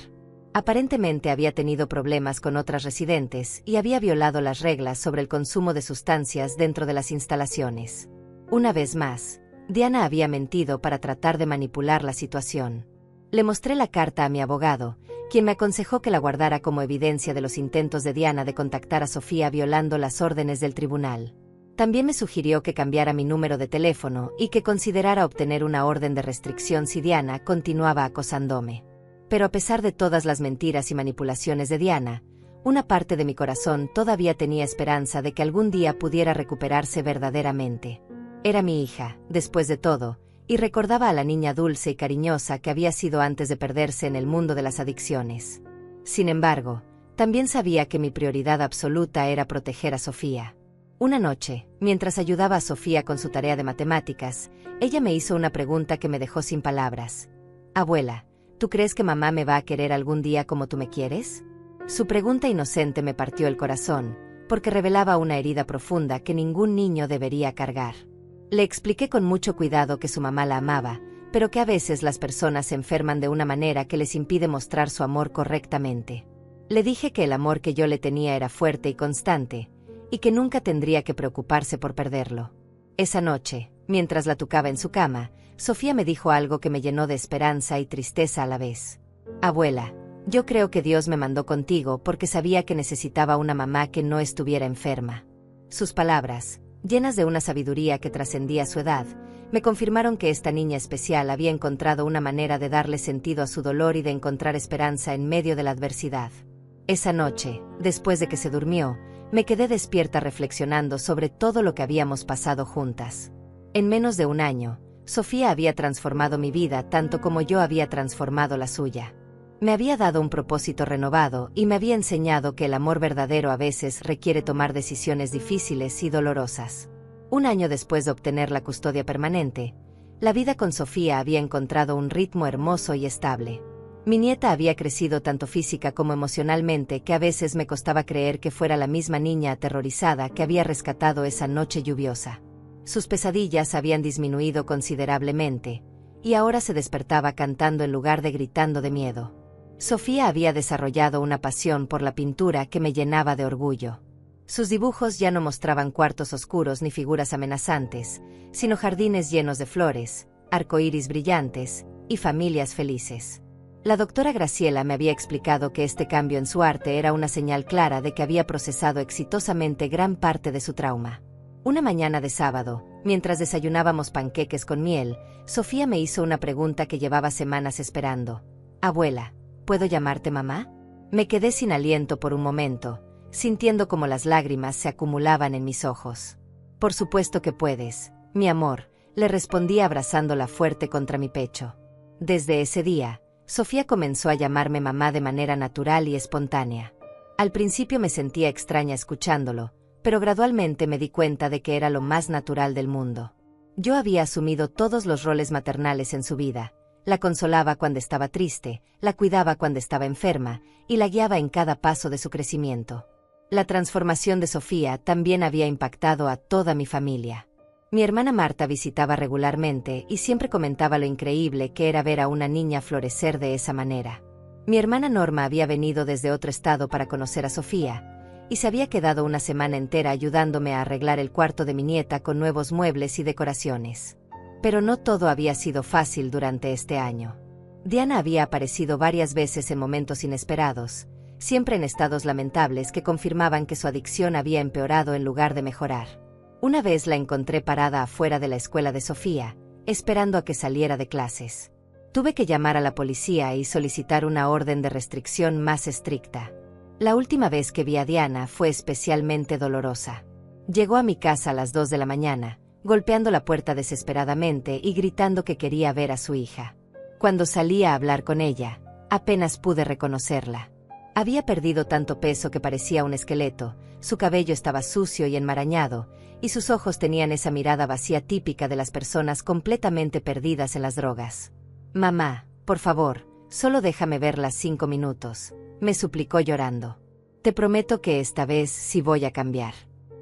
[SPEAKER 1] Aparentemente había tenido problemas con otras residentes y había violado las reglas sobre el consumo de sustancias dentro de las instalaciones. Una vez más, Diana había mentido para tratar de manipular la situación. Le mostré la carta a mi abogado, quien me aconsejó que la guardara como evidencia de los intentos de Diana de contactar a Sofía violando las órdenes del tribunal. También me sugirió que cambiara mi número de teléfono y que considerara obtener una orden de restricción si Diana continuaba acosándome. Pero a pesar de todas las mentiras y manipulaciones de Diana, una parte de mi corazón todavía tenía esperanza de que algún día pudiera recuperarse verdaderamente. Era mi hija, después de todo, y recordaba a la niña dulce y cariñosa que había sido antes de perderse en el mundo de las adicciones. Sin embargo, también sabía que mi prioridad absoluta era proteger a Sofía. Una noche, mientras ayudaba a Sofía con su tarea de matemáticas, ella me hizo una pregunta que me dejó sin palabras. «Abuela, ¿tú crees que mamá me va a querer algún día como tú me quieres?» Su pregunta inocente me partió el corazón, porque revelaba una herida profunda que ningún niño debería cargar. Le expliqué con mucho cuidado que su mamá la amaba, pero que a veces las personas se enferman de una manera que les impide mostrar su amor correctamente. Le dije que el amor que yo le tenía era fuerte y constante, y que nunca tendría que preocuparse por perderlo. Esa noche, mientras la tucaba en su cama, Sofía me dijo algo que me llenó de esperanza y tristeza a la vez. Abuela, yo creo que Dios me mandó contigo porque sabía que necesitaba una mamá que no estuviera enferma. Sus palabras, llenas de una sabiduría que trascendía su edad, me confirmaron que esta niña especial había encontrado una manera de darle sentido a su dolor y de encontrar esperanza en medio de la adversidad. Esa noche, después de que se durmió, me quedé despierta reflexionando sobre todo lo que habíamos pasado juntas. En menos de un año, Sofía había transformado mi vida tanto como yo había transformado la suya. Me había dado un propósito renovado y me había enseñado que el amor verdadero a veces requiere tomar decisiones difíciles y dolorosas. Un año después de obtener la custodia permanente, la vida con Sofía había encontrado un ritmo hermoso y estable. Mi nieta había crecido tanto física como emocionalmente que a veces me costaba creer que fuera la misma niña aterrorizada que había rescatado esa noche lluviosa. Sus pesadillas habían disminuido considerablemente, y ahora se despertaba cantando en lugar de gritando de miedo. Sofía había desarrollado una pasión por la pintura que me llenaba de orgullo. Sus dibujos ya no mostraban cuartos oscuros ni figuras amenazantes, sino jardines llenos de flores, arcoíris brillantes y familias felices. La doctora Graciela me había explicado que este cambio en su arte era una señal clara de que había procesado exitosamente gran parte de su trauma. Una mañana de sábado, mientras desayunábamos panqueques con miel, Sofía me hizo una pregunta que llevaba semanas esperando. «Abuela, ¿puedo llamarte mamá?» Me quedé sin aliento por un momento, sintiendo como las lágrimas se acumulaban en mis ojos. «Por supuesto que puedes, mi amor», le respondí abrazándola fuerte contra mi pecho. Desde ese día, Sofía comenzó a llamarme mamá de manera natural y espontánea. Al principio me sentía extraña escuchándolo, pero gradualmente me di cuenta de que era lo más natural del mundo. Yo había asumido todos los roles maternales en su vida. La consolaba cuando estaba triste, la cuidaba cuando estaba enferma, y la guiaba en cada paso de su crecimiento. La transformación de Sofía también había impactado a toda mi familia. Mi hermana Marta visitaba regularmente y siempre comentaba lo increíble que era ver a una niña florecer de esa manera. Mi hermana Norma había venido desde otro estado para conocer a Sofía, y se había quedado una semana entera ayudándome a arreglar el cuarto de mi nieta con nuevos muebles y decoraciones. Pero no todo había sido fácil durante este año. Diana había aparecido varias veces en momentos inesperados, siempre en estados lamentables que confirmaban que su adicción había empeorado en lugar de mejorar. Una vez la encontré parada afuera de la escuela de Sofía, esperando a que saliera de clases. Tuve que llamar a la policía y solicitar una orden de restricción más estricta. La última vez que vi a Diana fue especialmente dolorosa. Llegó a mi casa a las 2 de la mañana, golpeando la puerta desesperadamente y gritando que quería ver a su hija. Cuando salí a hablar con ella, apenas pude reconocerla. Había perdido tanto peso que parecía un esqueleto, su cabello estaba sucio y enmarañado, y sus ojos tenían esa mirada vacía típica de las personas completamente perdidas en las drogas. «Mamá, por favor, solo déjame verla 5 minutos», me suplicó llorando. «Te prometo que esta vez sí voy a cambiar.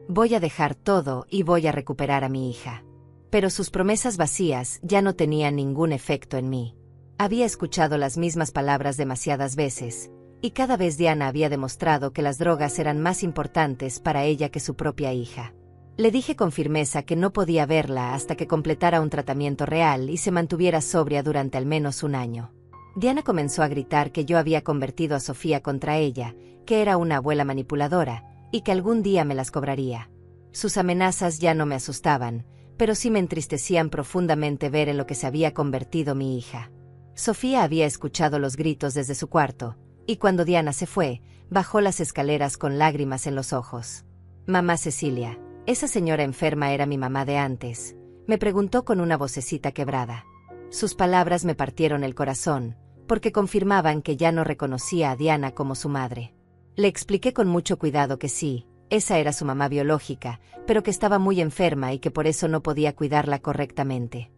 [SPEAKER 1] Voy a dejar todo y voy a recuperar a mi hija». Pero sus promesas vacías ya no tenían ningún efecto en mí. Había escuchado las mismas palabras demasiadas veces, y cada vez Diana había demostrado que las drogas eran más importantes para ella que su propia hija. Le dije con firmeza que no podía verla hasta que completara un tratamiento real y se mantuviera sobria durante al menos un año. Diana comenzó a gritar que yo había convertido a Sofía contra ella, que era una abuela manipuladora, y que algún día me las cobraría. Sus amenazas ya no me asustaban, pero sí me entristecían profundamente ver en lo que se había convertido mi hija. Sofía había escuchado los gritos desde su cuarto, y cuando Diana se fue, bajó las escaleras con lágrimas en los ojos. «Mamá Cecilia, esa señora enferma era mi mamá de antes», me preguntó con una vocecita quebrada. Sus palabras me partieron el corazón, porque confirmaban que ya no reconocía a Diana como su madre. Le expliqué con mucho cuidado que sí, esa era su mamá biológica, pero que estaba muy enferma y que por eso no podía cuidarla correctamente.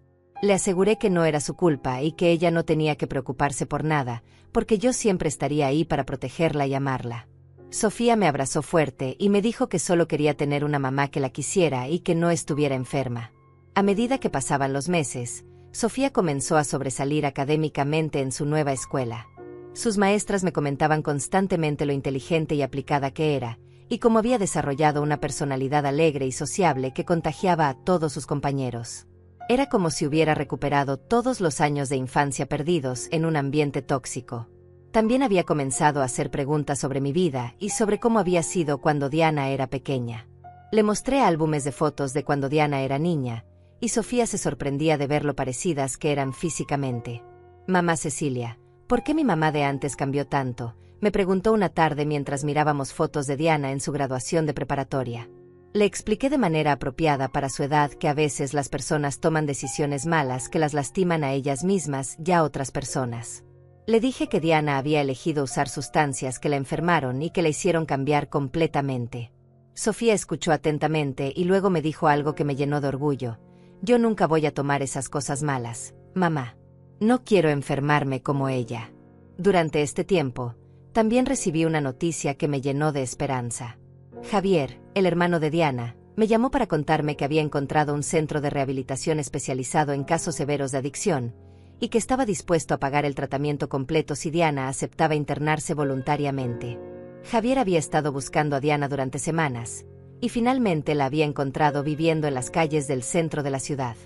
[SPEAKER 1] Le aseguré que no era su culpa y que ella no tenía que preocuparse por nada, porque yo siempre estaría ahí para protegerla y amarla. Sofía me abrazó fuerte y me dijo que solo quería tener una mamá que la quisiera y que no estuviera enferma. A medida que pasaban los meses, Sofía comenzó a sobresalir académicamente en su nueva escuela. Sus maestras me comentaban constantemente lo inteligente y aplicada que era, y cómo había desarrollado una personalidad alegre y sociable que contagiaba a todos sus compañeros. Era como si hubiera recuperado todos los años de infancia perdidos en un ambiente tóxico. También había comenzado a hacer preguntas sobre mi vida y sobre cómo había sido cuando Diana era pequeña. Le mostré álbumes de fotos de cuando Diana era niña, y Sofía se sorprendía de ver lo parecidas que eran físicamente. «Mamá Cecilia, ¿por qué mi mamá de antes cambió tanto?», me preguntó una tarde mientras mirábamos fotos de Diana en su graduación de preparatoria. Le expliqué de manera apropiada para su edad que a veces las personas toman decisiones malas que las lastiman a ellas mismas y a otras personas. Le dije que Diana había elegido usar sustancias que la enfermaron y que la hicieron cambiar completamente. Sofía escuchó atentamente y luego me dijo algo que me llenó de orgullo. «Yo nunca voy a tomar esas cosas malas, mamá. No quiero enfermarme como ella». Durante este tiempo, también recibí una noticia que me llenó de esperanza. Javier, el hermano de Diana, me llamó para contarme que había encontrado un centro de rehabilitación especializado en casos severos de adicción, y que estaba dispuesto a pagar el tratamiento completo si Diana aceptaba internarse voluntariamente. Javier había estado buscando a Diana durante semanas, y finalmente la había encontrado viviendo en las calles del centro de la ciudad.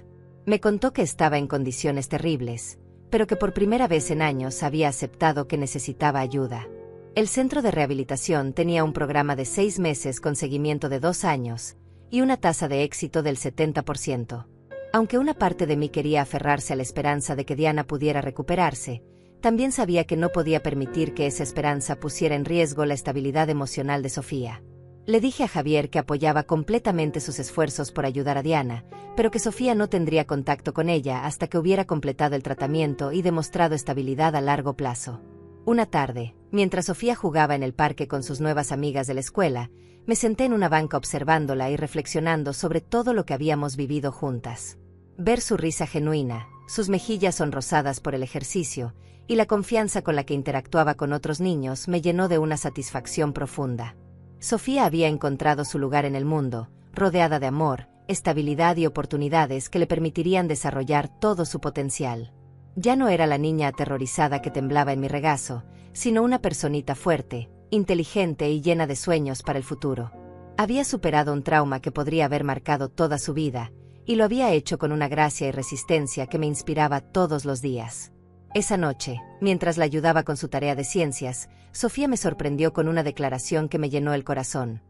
[SPEAKER 1] Me contó que estaba en condiciones terribles, pero que por primera vez en años había aceptado que necesitaba ayuda. El centro de rehabilitación tenía un programa de 6 meses con seguimiento de 2 años, y una tasa de éxito del 70%. Aunque una parte de mí quería aferrarse a la esperanza de que Diana pudiera recuperarse, también sabía que no podía permitir que esa esperanza pusiera en riesgo la estabilidad emocional de Sofía. Le dije a Javier que apoyaba completamente sus esfuerzos por ayudar a Diana, pero que Sofía no tendría contacto con ella hasta que hubiera completado el tratamiento y demostrado estabilidad a largo plazo. Una tarde, mientras Sofía jugaba en el parque con sus nuevas amigas de la escuela, me senté en una banca observándola y reflexionando sobre todo lo que habíamos vivido juntas. Ver su risa genuina, sus mejillas sonrosadas por el ejercicio, y la confianza con la que interactuaba con otros niños me llenó de una satisfacción profunda. Sofía había encontrado su lugar en el mundo, rodeada de amor, estabilidad y oportunidades que le permitirían desarrollar todo su potencial. Ya no era la niña aterrorizada que temblaba en mi regazo, sino una personita fuerte, inteligente y llena de sueños para el futuro. Había superado un trauma que podría haber marcado toda su vida, y lo había hecho con una gracia y resistencia que me inspiraba todos los días. Esa noche, mientras la ayudaba con su tarea de ciencias, Sofía me sorprendió con una declaración que me llenó el corazón.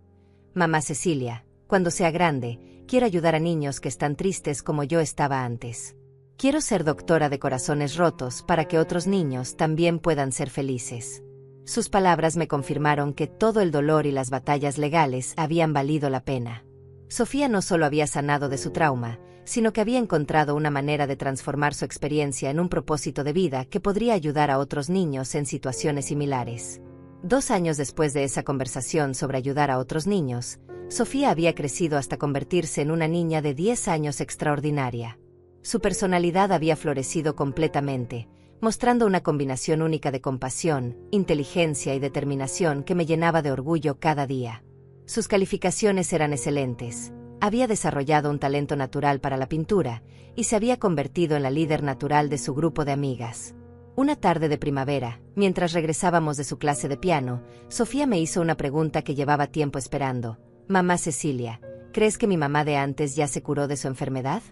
[SPEAKER 1] «Mamá Cecilia, cuando sea grande, quiero ayudar a niños que están tristes como yo estaba antes. Quiero ser doctora de corazones rotos para que otros niños también puedan ser felices». Sus palabras me confirmaron que todo el dolor y las batallas legales habían valido la pena. Sofía no solo había sanado de su trauma, sino que había encontrado una manera de transformar su experiencia en un propósito de vida que podría ayudar a otros niños en situaciones similares. 2 años después de esa conversación sobre ayudar a otros niños, Sofía había crecido hasta convertirse en una niña de 10 años extraordinaria. Su personalidad había florecido completamente, mostrando una combinación única de compasión, inteligencia y determinación que me llenaba de orgullo cada día. Sus calificaciones eran excelentes, había desarrollado un talento natural para la pintura, y se había convertido en la líder natural de su grupo de amigas. Una tarde de primavera, mientras regresábamos de su clase de piano, Sofía me hizo una pregunta que llevaba tiempo esperando. «Mamá Cecilia, ¿crees que mi mamá de antes ya se curó de su enfermedad?».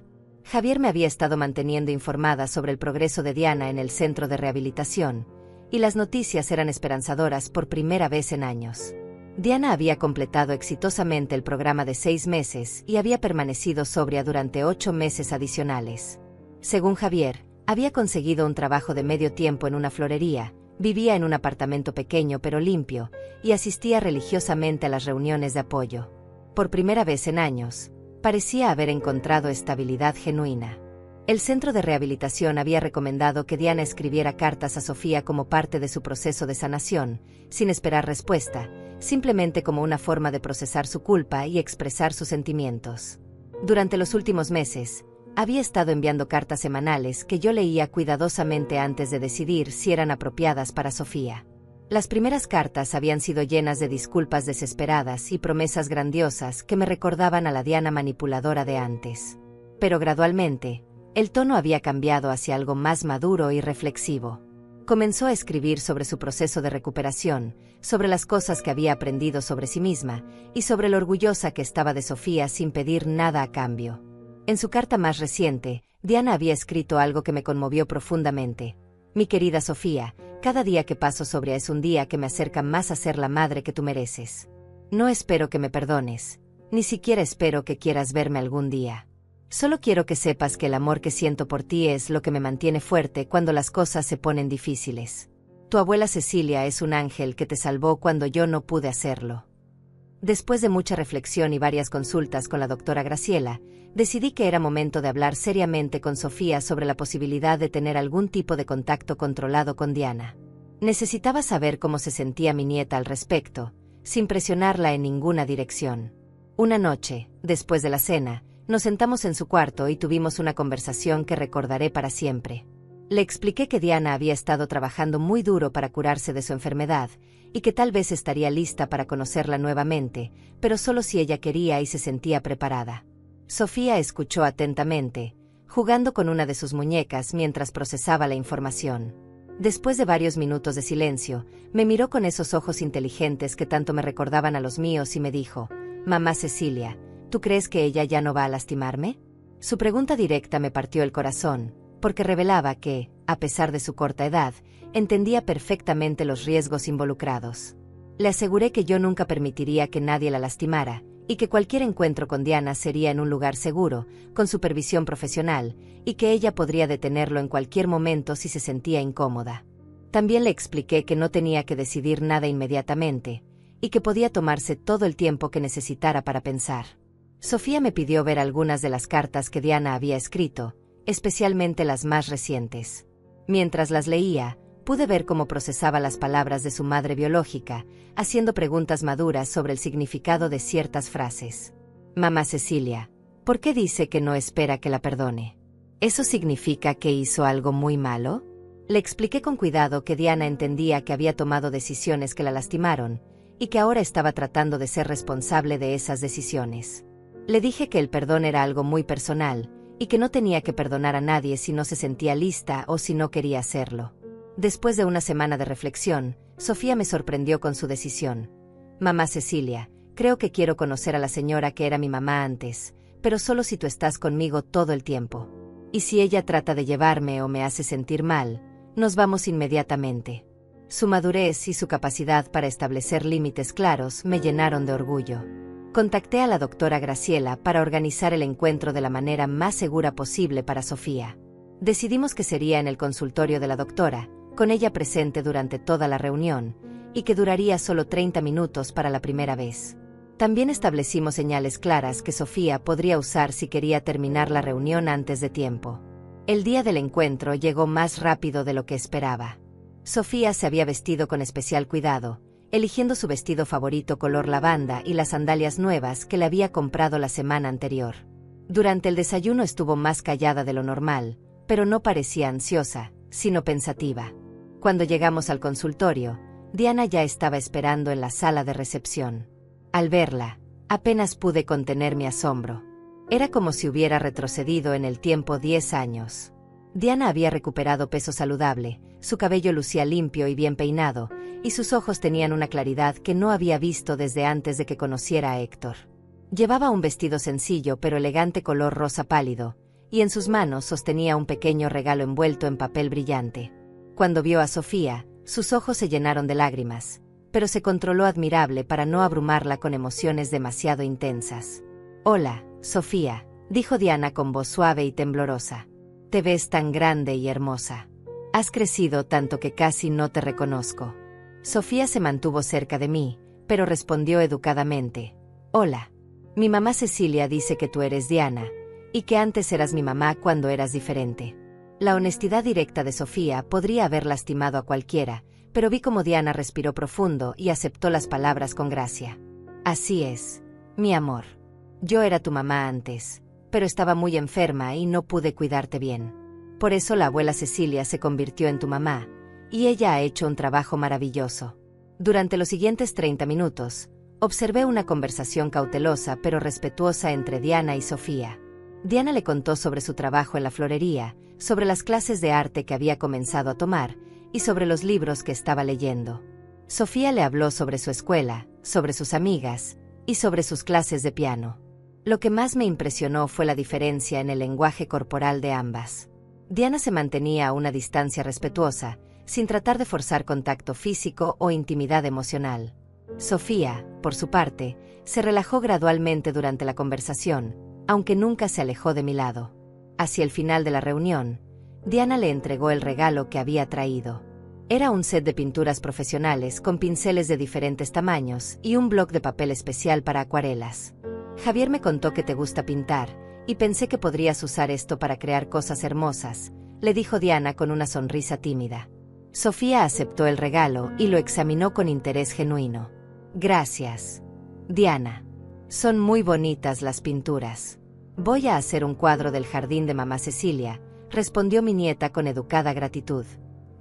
[SPEAKER 1] Javier me había estado manteniendo informada sobre el progreso de Diana en el centro de rehabilitación, y las noticias eran esperanzadoras por primera vez en años. Diana había completado exitosamente el programa de 6 meses y había permanecido sobria durante 8 meses adicionales. Según Javier, había conseguido un trabajo de medio tiempo en una florería, vivía en un apartamento pequeño pero limpio, y asistía religiosamente a las reuniones de apoyo. Por primera vez en años, parecía haber encontrado estabilidad genuina. El centro de rehabilitación había recomendado que Diana escribiera cartas a Sofía como parte de su proceso de sanación, sin esperar respuesta, simplemente como una forma de procesar su culpa y expresar sus sentimientos. Durante los últimos meses, había estado enviando cartas semanales que yo leía cuidadosamente antes de decidir si eran apropiadas para Sofía. Las primeras cartas habían sido llenas de disculpas desesperadas y promesas grandiosas que me recordaban a la Diana manipuladora de antes. Pero gradualmente, El tono había cambiado hacia algo más maduro y reflexivo. Comenzó a escribir sobre su proceso de recuperación, sobre las cosas que había aprendido sobre sí misma y sobre lo orgullosa que estaba de Sofía sin pedir nada a cambio. En su carta más reciente, Diana había escrito algo que me conmovió profundamente. Mi querida Sofía, cada día que paso sobria es un día que me acerca más a ser la madre que tú mereces. No espero que me perdones, ni siquiera espero que quieras verme algún día. Solo quiero que sepas que el amor que siento por ti es lo que me mantiene fuerte cuando las cosas se ponen difíciles. Tu abuela Cecilia es un ángel que te salvó cuando yo no pude hacerlo. Después de mucha reflexión y varias consultas con la doctora Graciela, decidí que era momento de hablar seriamente con Sofía sobre la posibilidad de tener algún tipo de contacto controlado con Diana. Necesitaba saber cómo se sentía mi nieta al respecto, sin presionarla en ninguna dirección. Una noche, después de la cena, nos sentamos en su cuarto y tuvimos una conversación que recordaré para siempre. Le expliqué que Diana había estado trabajando muy duro para curarse de su enfermedad y que tal vez estaría lista para conocerla nuevamente, pero solo si ella quería y se sentía preparada. Sofía escuchó atentamente, jugando con una de sus muñecas mientras procesaba la información. Después de varios minutos de silencio, me miró con esos ojos inteligentes que tanto me recordaban a los míos y me dijo: «Mamá Cecilia, ¿tú crees que ella ya no va a lastimarme?». Su pregunta directa me partió el corazón, porque revelaba que, a pesar de su corta edad, entendía perfectamente los riesgos involucrados. Le aseguré que yo nunca permitiría que nadie la lastimara, y que cualquier encuentro con Diana sería en un lugar seguro, con supervisión profesional, y que ella podría detenerlo en cualquier momento si se sentía incómoda. También le expliqué que no tenía que decidir nada inmediatamente, y que podía tomarse todo el tiempo que necesitara para pensar. Sofía me pidió ver algunas de las cartas que Diana había escrito, especialmente las más recientes. Mientras las leía, pude ver cómo procesaba las palabras de su madre biológica, haciendo preguntas maduras sobre el significado de ciertas frases. «Mamá Cecilia, ¿por qué dice que no espera que la perdone? ¿Eso significa que hizo algo muy malo?». Le expliqué con cuidado que Diana entendía que había tomado decisiones que la lastimaron, y que ahora estaba tratando de ser responsable de esas decisiones. Le dije que el perdón era algo muy personal, y que no tenía que perdonar a nadie si no se sentía lista o si no quería hacerlo. Después de una semana de reflexión, Sofía me sorprendió con su decisión. «Mamá Cecilia, creo que quiero conocer a la señora que era mi mamá antes, pero solo si tú estás conmigo todo el tiempo. Y si ella trata de llevarme o me hace sentir mal, nos vamos inmediatamente». Su madurez y su capacidad para establecer límites claros me llenaron de orgullo. Contacté a la doctora Graciela para organizar el encuentro de la manera más segura posible para Sofía. Decidimos que sería en el consultorio de la doctora, con ella presente durante toda la reunión, y que duraría solo 30 minutos para la primera vez. También establecimos señales claras que Sofía podría usar si quería terminar la reunión antes de tiempo. El día del encuentro llegó más rápido de lo que esperaba. Sofía se había vestido con especial cuidado, eligiendo su vestido favorito color lavanda y las sandalias nuevas que le había comprado la semana anterior. Durante el desayuno estuvo más callada de lo normal, pero no parecía ansiosa, sino pensativa. Cuando llegamos al consultorio, Diana ya estaba esperando en la sala de recepción. Al verla, apenas pude contener mi asombro. Era como si hubiera retrocedido en el tiempo 10 años. Diana había recuperado peso saludable, su cabello lucía limpio y bien peinado, y sus ojos tenían una claridad que no había visto desde antes de que conociera a Héctor. Llevaba un vestido sencillo pero elegante color rosa pálido, y en sus manos sostenía un pequeño regalo envuelto en papel brillante. Cuando vio a Sofía, sus ojos se llenaron de lágrimas, pero se controló admirable para no abrumarla con emociones demasiado intensas. «Hola, Sofía», dijo Diana con voz suave y temblorosa. «Te ves tan grande y hermosa. Has crecido tanto que casi no te reconozco». Sofía se mantuvo cerca de mí, pero respondió educadamente: «Hola. Mi mamá Cecilia dice que tú eres Diana, y que antes eras mi mamá cuando eras diferente». La honestidad directa de Sofía podría haber lastimado a cualquiera, pero vi cómo Diana respiró profundo y aceptó las palabras con gracia. «Así es, mi amor. Yo era tu mamá antes, pero estaba muy enferma y no pude cuidarte bien. Por eso la abuela Cecilia se convirtió en tu mamá, y ella ha hecho un trabajo maravilloso». Durante los siguientes 30 minutos, observé una conversación cautelosa pero respetuosa entre Diana y Sofía. Diana le contó sobre su trabajo en la florería, sobre las clases de arte que había comenzado a tomar y sobre los libros que estaba leyendo. Sofía le habló sobre su escuela, sobre sus amigas y sobre sus clases de piano. Lo que más me impresionó fue la diferencia en el lenguaje corporal de ambas. Diana se mantenía a una distancia respetuosa, sin tratar de forzar contacto físico o intimidad emocional. Sofía, por su parte, se relajó gradualmente durante la conversación, aunque nunca se alejó de mi lado. Hacia el final de la reunión, Diana le entregó el regalo que había traído. Era un set de pinturas profesionales con pinceles de diferentes tamaños y un bloc de papel especial para acuarelas. Javier me contó que te gusta pintar, y pensé que podrías usar esto para crear cosas hermosas, le dijo Diana con una sonrisa tímida. Sofía aceptó el regalo y lo examinó con interés genuino. Gracias, Diana. Son muy bonitas las pinturas. Voy a hacer un cuadro del jardín de mamá Cecilia, respondió mi nieta con educada gratitud.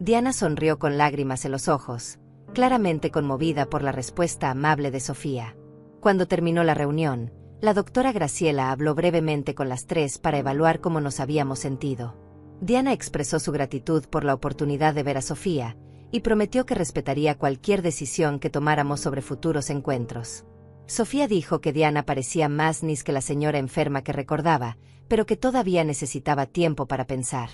[SPEAKER 1] Diana sonrió con lágrimas en los ojos, claramente conmovida por la respuesta amable de Sofía. Cuando terminó la reunión, la doctora Graciela habló brevemente con las tres para evaluar cómo nos habíamos sentido. Diana expresó su gratitud por la oportunidad de ver a Sofía y prometió que respetaría cualquier decisión que tomáramos sobre futuros encuentros. Sofía dijo que Diana parecía más Nis que la señora enferma que recordaba, pero que todavía necesitaba tiempo para pensar.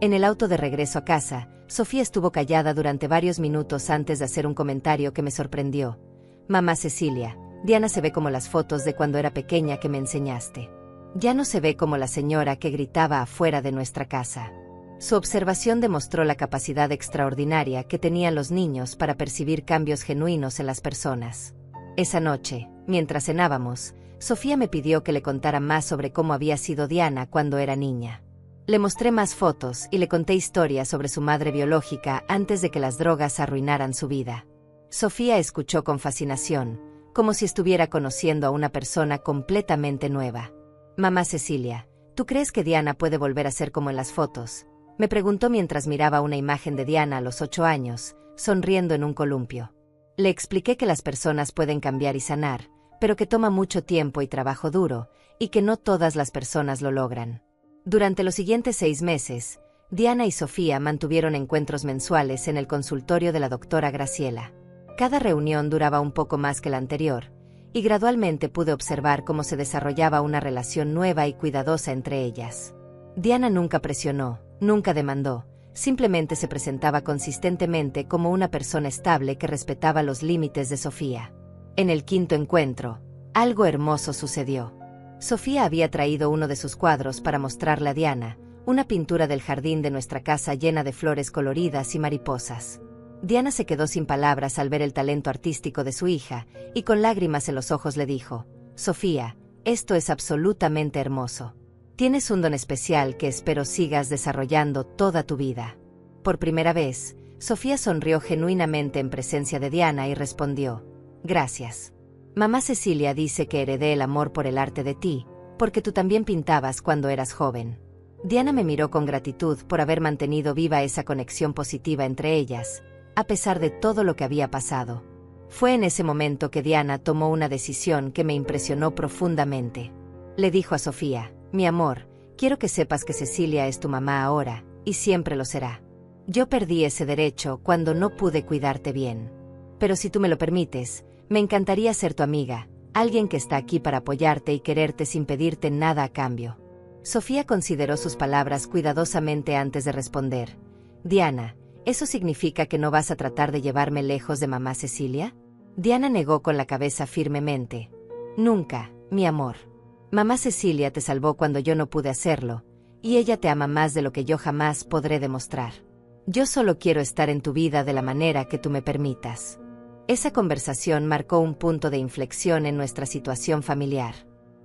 [SPEAKER 1] En el auto de regreso a casa, Sofía estuvo callada durante varios minutos antes de hacer un comentario que me sorprendió. Mamá Cecilia, Diana se ve como las fotos de cuando era pequeña que me enseñaste. Ya no se ve como la señora que gritaba afuera de nuestra casa. Su observación demostró la capacidad extraordinaria que tenían los niños para percibir cambios genuinos en las personas. Esa noche, mientras cenábamos, Sofía me pidió que le contara más sobre cómo había sido Diana cuando era niña. Le mostré más fotos y le conté historias sobre su madre biológica antes de que las drogas arruinaran su vida. Sofía escuchó con fascinación, como si estuviera conociendo a una persona completamente nueva. Mamá Cecilia, ¿tú crees que Diana puede volver a ser como en las fotos?, me preguntó mientras miraba una imagen de Diana a los 8 años, sonriendo en un columpio. Le expliqué que las personas pueden cambiar y sanar, pero que toma mucho tiempo y trabajo duro, y que no todas las personas lo logran. Durante los siguientes 6 meses, Diana y Sofía mantuvieron encuentros mensuales en el consultorio de la doctora Graciela. Cada reunión duraba un poco más que la anterior, y gradualmente pude observar cómo se desarrollaba una relación nueva y cuidadosa entre ellas. Diana nunca presionó, nunca demandó, simplemente se presentaba consistentemente como una persona estable que respetaba los límites de Sofía. En el 5.º encuentro, algo hermoso sucedió. Sofía había traído uno de sus cuadros para mostrarle a Diana, una pintura del jardín de nuestra casa llena de flores coloridas y mariposas. Diana se quedó sin palabras al ver el talento artístico de su hija, y con lágrimas en los ojos le dijo: Sofía, esto es absolutamente hermoso. Tienes un don especial que espero sigas desarrollando toda tu vida. Por primera vez, Sofía sonrió genuinamente en presencia de Diana y respondió: Gracias. Mamá Cecilia dice que heredé el amor por el arte de ti, porque tú también pintabas cuando eras joven. Diana me miró con gratitud por haber mantenido viva esa conexión positiva entre ellas, a pesar de todo lo que había pasado. Fue en ese momento que Diana tomó una decisión que me impresionó profundamente. Le dijo a Sofía: Mi amor, quiero que sepas que Cecilia es tu mamá ahora, y siempre lo será. Yo perdí ese derecho cuando no pude cuidarte bien. Pero si tú me lo permites, me encantaría ser tu amiga, alguien que está aquí para apoyarte y quererte sin pedirte nada a cambio. Sofía consideró sus palabras cuidadosamente antes de responder: Diana, ¿eso significa que no vas a tratar de llevarme lejos de mamá Cecilia? Diana negó con la cabeza firmemente. Nunca, mi amor. Mamá Cecilia te salvó cuando yo no pude hacerlo, y ella te ama más de lo que yo jamás podré demostrar. Yo solo quiero estar en tu vida de la manera que tú me permitas. Esa conversación marcó un punto de inflexión en nuestra situación familiar.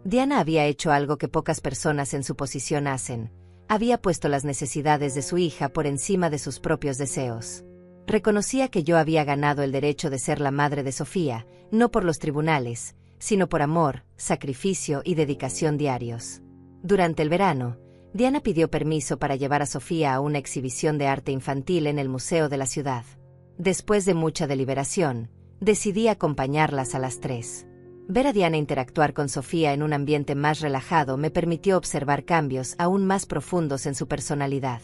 [SPEAKER 1] Diana había hecho algo que pocas personas en su posición hacen: había puesto las necesidades de su hija por encima de sus propios deseos. Reconocía que yo había ganado el derecho de ser la madre de Sofía, no por los tribunales, sino por amor, sacrificio y dedicación diarios. Durante el verano, Diana pidió permiso para llevar a Sofía a una exhibición de arte infantil en el museo de la ciudad. Después de mucha deliberación, decidí acompañarlas a las 3. Ver a Diana interactuar con Sofía en un ambiente más relajado me permitió observar cambios aún más profundos en su personalidad.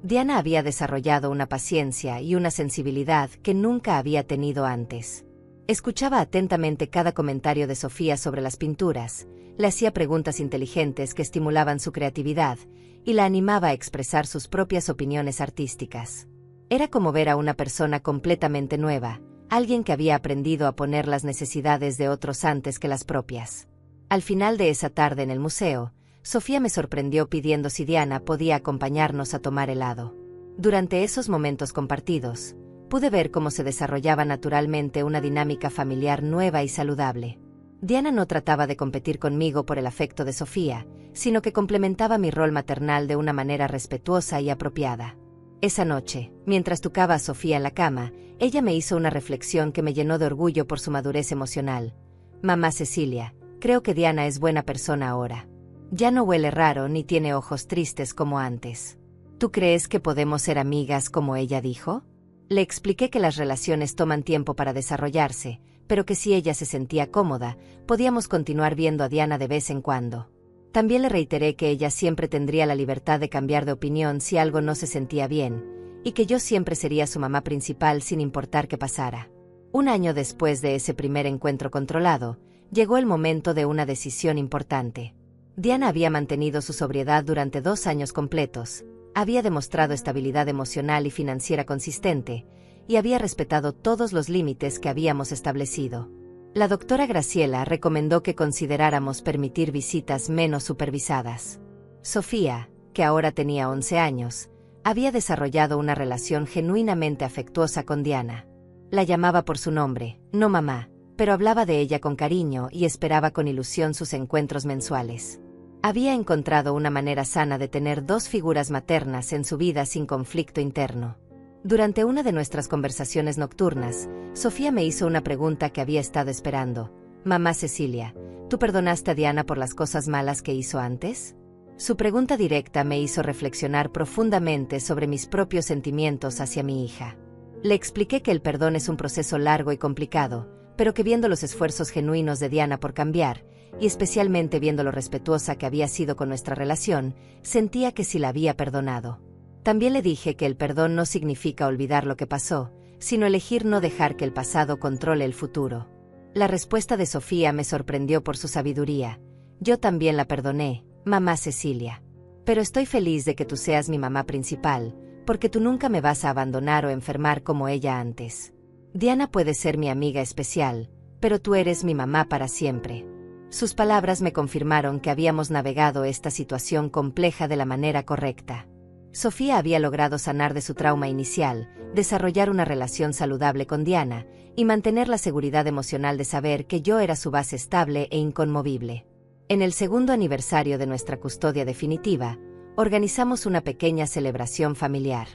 [SPEAKER 1] Diana había desarrollado una paciencia y una sensibilidad que nunca había tenido antes. Escuchaba atentamente cada comentario de Sofía sobre las pinturas, le hacía preguntas inteligentes que estimulaban su creatividad y la animaba a expresar sus propias opiniones artísticas. Era como ver a una persona completamente nueva, alguien que había aprendido a poner las necesidades de otros antes que las propias. Al final de esa tarde en el museo, Sofía me sorprendió pidiendo si Diana podía acompañarnos a tomar helado. Durante esos momentos compartidos, pude ver cómo se desarrollaba naturalmente una dinámica familiar nueva y saludable. Diana no trataba de competir conmigo por el afecto de Sofía, sino que complementaba mi rol maternal de una manera respetuosa y apropiada. Esa noche, mientras tucaba a Sofía en la cama, ella me hizo una reflexión que me llenó de orgullo por su madurez emocional. Mamá Cecilia, creo que Diana es buena persona ahora. Ya no huele raro ni tiene ojos tristes como antes. ¿Tú crees que podemos ser amigas como ella dijo? Le expliqué que las relaciones toman tiempo para desarrollarse, pero que si ella se sentía cómoda, podíamos continuar viendo a Diana de vez en cuando. También le reiteré que ella siempre tendría la libertad de cambiar de opinión si algo no se sentía bien, y que yo siempre sería su mamá principal sin importar qué pasara. Un año después de ese primer encuentro controlado, llegó el momento de una decisión importante. Diana había mantenido su sobriedad durante 2 años completos, había demostrado estabilidad emocional y financiera consistente, y había respetado todos los límites que habíamos establecido. La doctora Graciela recomendó que consideráramos permitir visitas menos supervisadas. Sofía, que ahora tenía 11 años, había desarrollado una relación genuinamente afectuosa con Diana. La llamaba por su nombre, no mamá, pero hablaba de ella con cariño y esperaba con ilusión sus encuentros mensuales. Había encontrado una manera sana de tener 2 figuras maternas en su vida sin conflicto interno. Durante una de nuestras conversaciones nocturnas, Sofía me hizo una pregunta que había estado esperando. Mamá Cecilia, ¿tú perdonaste a Diana por las cosas malas que hizo antes? Su pregunta directa me hizo reflexionar profundamente sobre mis propios sentimientos hacia mi hija. Le expliqué que el perdón es un proceso largo y complicado, pero que viendo los esfuerzos genuinos de Diana por cambiar, y especialmente viendo lo respetuosa que había sido con nuestra relación, sentía que sí la había perdonado. También le dije que el perdón no significa olvidar lo que pasó, sino elegir no dejar que el pasado controle el futuro. La respuesta de Sofía me sorprendió por su sabiduría. Yo también la perdoné, mamá Cecilia. Pero estoy feliz de que tú seas mi mamá principal, porque tú nunca me vas a abandonar o enfermar como ella antes. Diana puede ser mi amiga especial, pero tú eres mi mamá para siempre. Sus palabras me confirmaron que habíamos navegado esta situación compleja de la manera correcta. Sofía había logrado sanar de su trauma inicial, desarrollar una relación saludable con Diana y mantener la seguridad emocional de saber que yo era su base estable e inconmovible. En el segundo aniversario de nuestra custodia definitiva, organizamos una pequeña celebración familiar.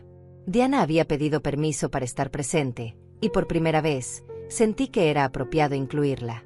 [SPEAKER 1] Diana había pedido permiso para estar presente, y por primera vez, sentí que era apropiado incluirla.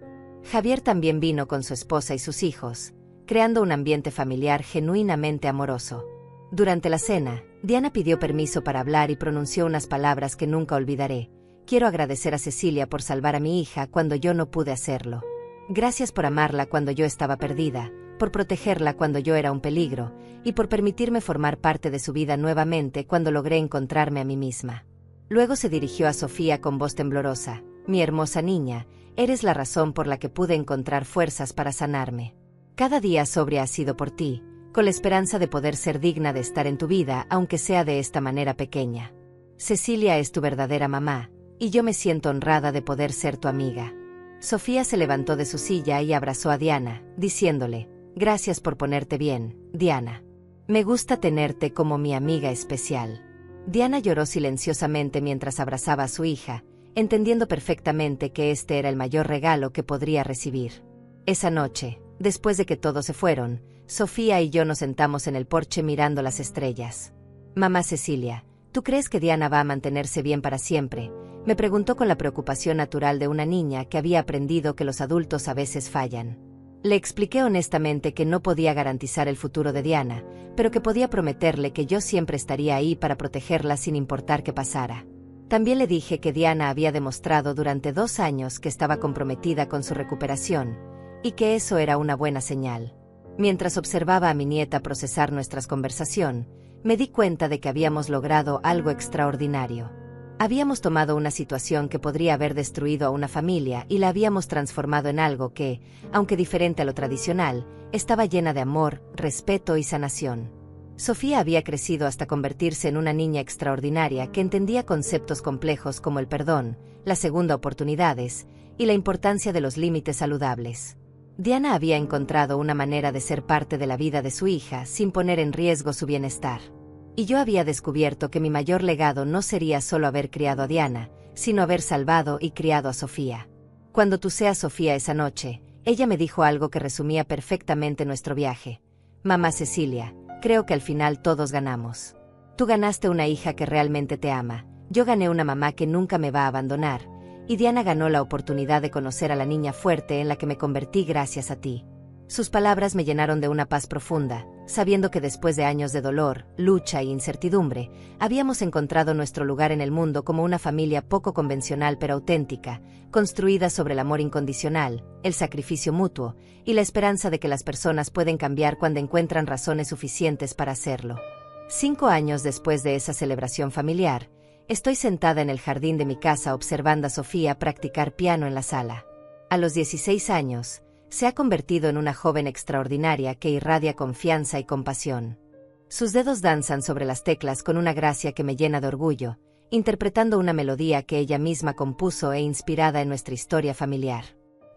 [SPEAKER 1] Javier también vino con su esposa y sus hijos, creando un ambiente familiar genuinamente amoroso. Durante la cena, Diana pidió permiso para hablar y pronunció unas palabras que nunca olvidaré. Quiero agradecer a Cecilia por salvar a mi hija cuando yo no pude hacerlo. Gracias por amarla cuando yo estaba perdida, por protegerla cuando yo era un peligro, y por permitirme formar parte de su vida nuevamente cuando logré encontrarme a mí misma. Luego se dirigió a Sofía con voz temblorosa. Mi hermosa niña, eres la razón por la que pude encontrar fuerzas para sanarme. Cada día sobria ha sido por ti, con la esperanza de poder ser digna de estar en tu vida, aunque sea de esta manera pequeña. Cecilia es tu verdadera mamá, y yo me siento honrada de poder ser tu amiga. Sofía se levantó de su silla y abrazó a Diana, diciéndole, gracias por ponerte bien, Diana. Me gusta tenerte como mi amiga especial. Diana lloró silenciosamente mientras abrazaba a su hija, entendiendo perfectamente que este era el mayor regalo que podría recibir. Esa noche, después de que todos se fueron, Sofía y yo nos sentamos en el porche mirando las estrellas. Mamá Cecilia, ¿tú crees que Diana va a mantenerse bien para siempre? Me preguntó con la preocupación natural de una niña que había aprendido que los adultos a veces fallan. Le expliqué honestamente que no podía garantizar el futuro de Diana, pero que podía prometerle que yo siempre estaría ahí para protegerla sin importar qué pasara. También le dije que Diana había demostrado durante 2 años que estaba comprometida con su recuperación, y que eso era una buena señal. Mientras observaba a mi nieta procesar nuestra conversación, me di cuenta de que habíamos logrado algo extraordinario. Habíamos tomado una situación que podría haber destruido a una familia y la habíamos transformado en algo que, aunque diferente a lo tradicional, estaba llena de amor, respeto y sanación. Sofía había crecido hasta convertirse en una niña extraordinaria que entendía conceptos complejos como el perdón, la segunda oportunidades y la importancia de los límites saludables. Diana había encontrado una manera de ser parte de la vida de su hija sin poner en riesgo su bienestar. Y yo había descubierto que mi mayor legado no sería solo haber criado a Diana, sino haber salvado y criado a Sofía. Cuando tucé a Sofía esa noche, ella me dijo algo que resumía perfectamente nuestro viaje. Mamá Cecilia, creo que al final todos ganamos. Tú ganaste una hija que realmente te ama, yo gané una mamá que nunca me va a abandonar, y Diana ganó la oportunidad de conocer a la niña fuerte en la que me convertí gracias a ti. Sus palabras me llenaron de una paz profunda, sabiendo que después de años de dolor, lucha e incertidumbre, habíamos encontrado nuestro lugar en el mundo como una familia poco convencional pero auténtica, construida sobre el amor incondicional, el sacrificio mutuo y la esperanza de que las personas pueden cambiar cuando encuentran razones suficientes para hacerlo. 5 años después de esa celebración familiar, estoy sentada en el jardín de mi casa observando a Sofía practicar piano en la sala. A los 16 años, se ha convertido en una joven extraordinaria que irradia confianza y compasión. Sus dedos danzan sobre las teclas con una gracia que me llena de orgullo, interpretando una melodía que ella misma compuso e inspirada en nuestra historia familiar.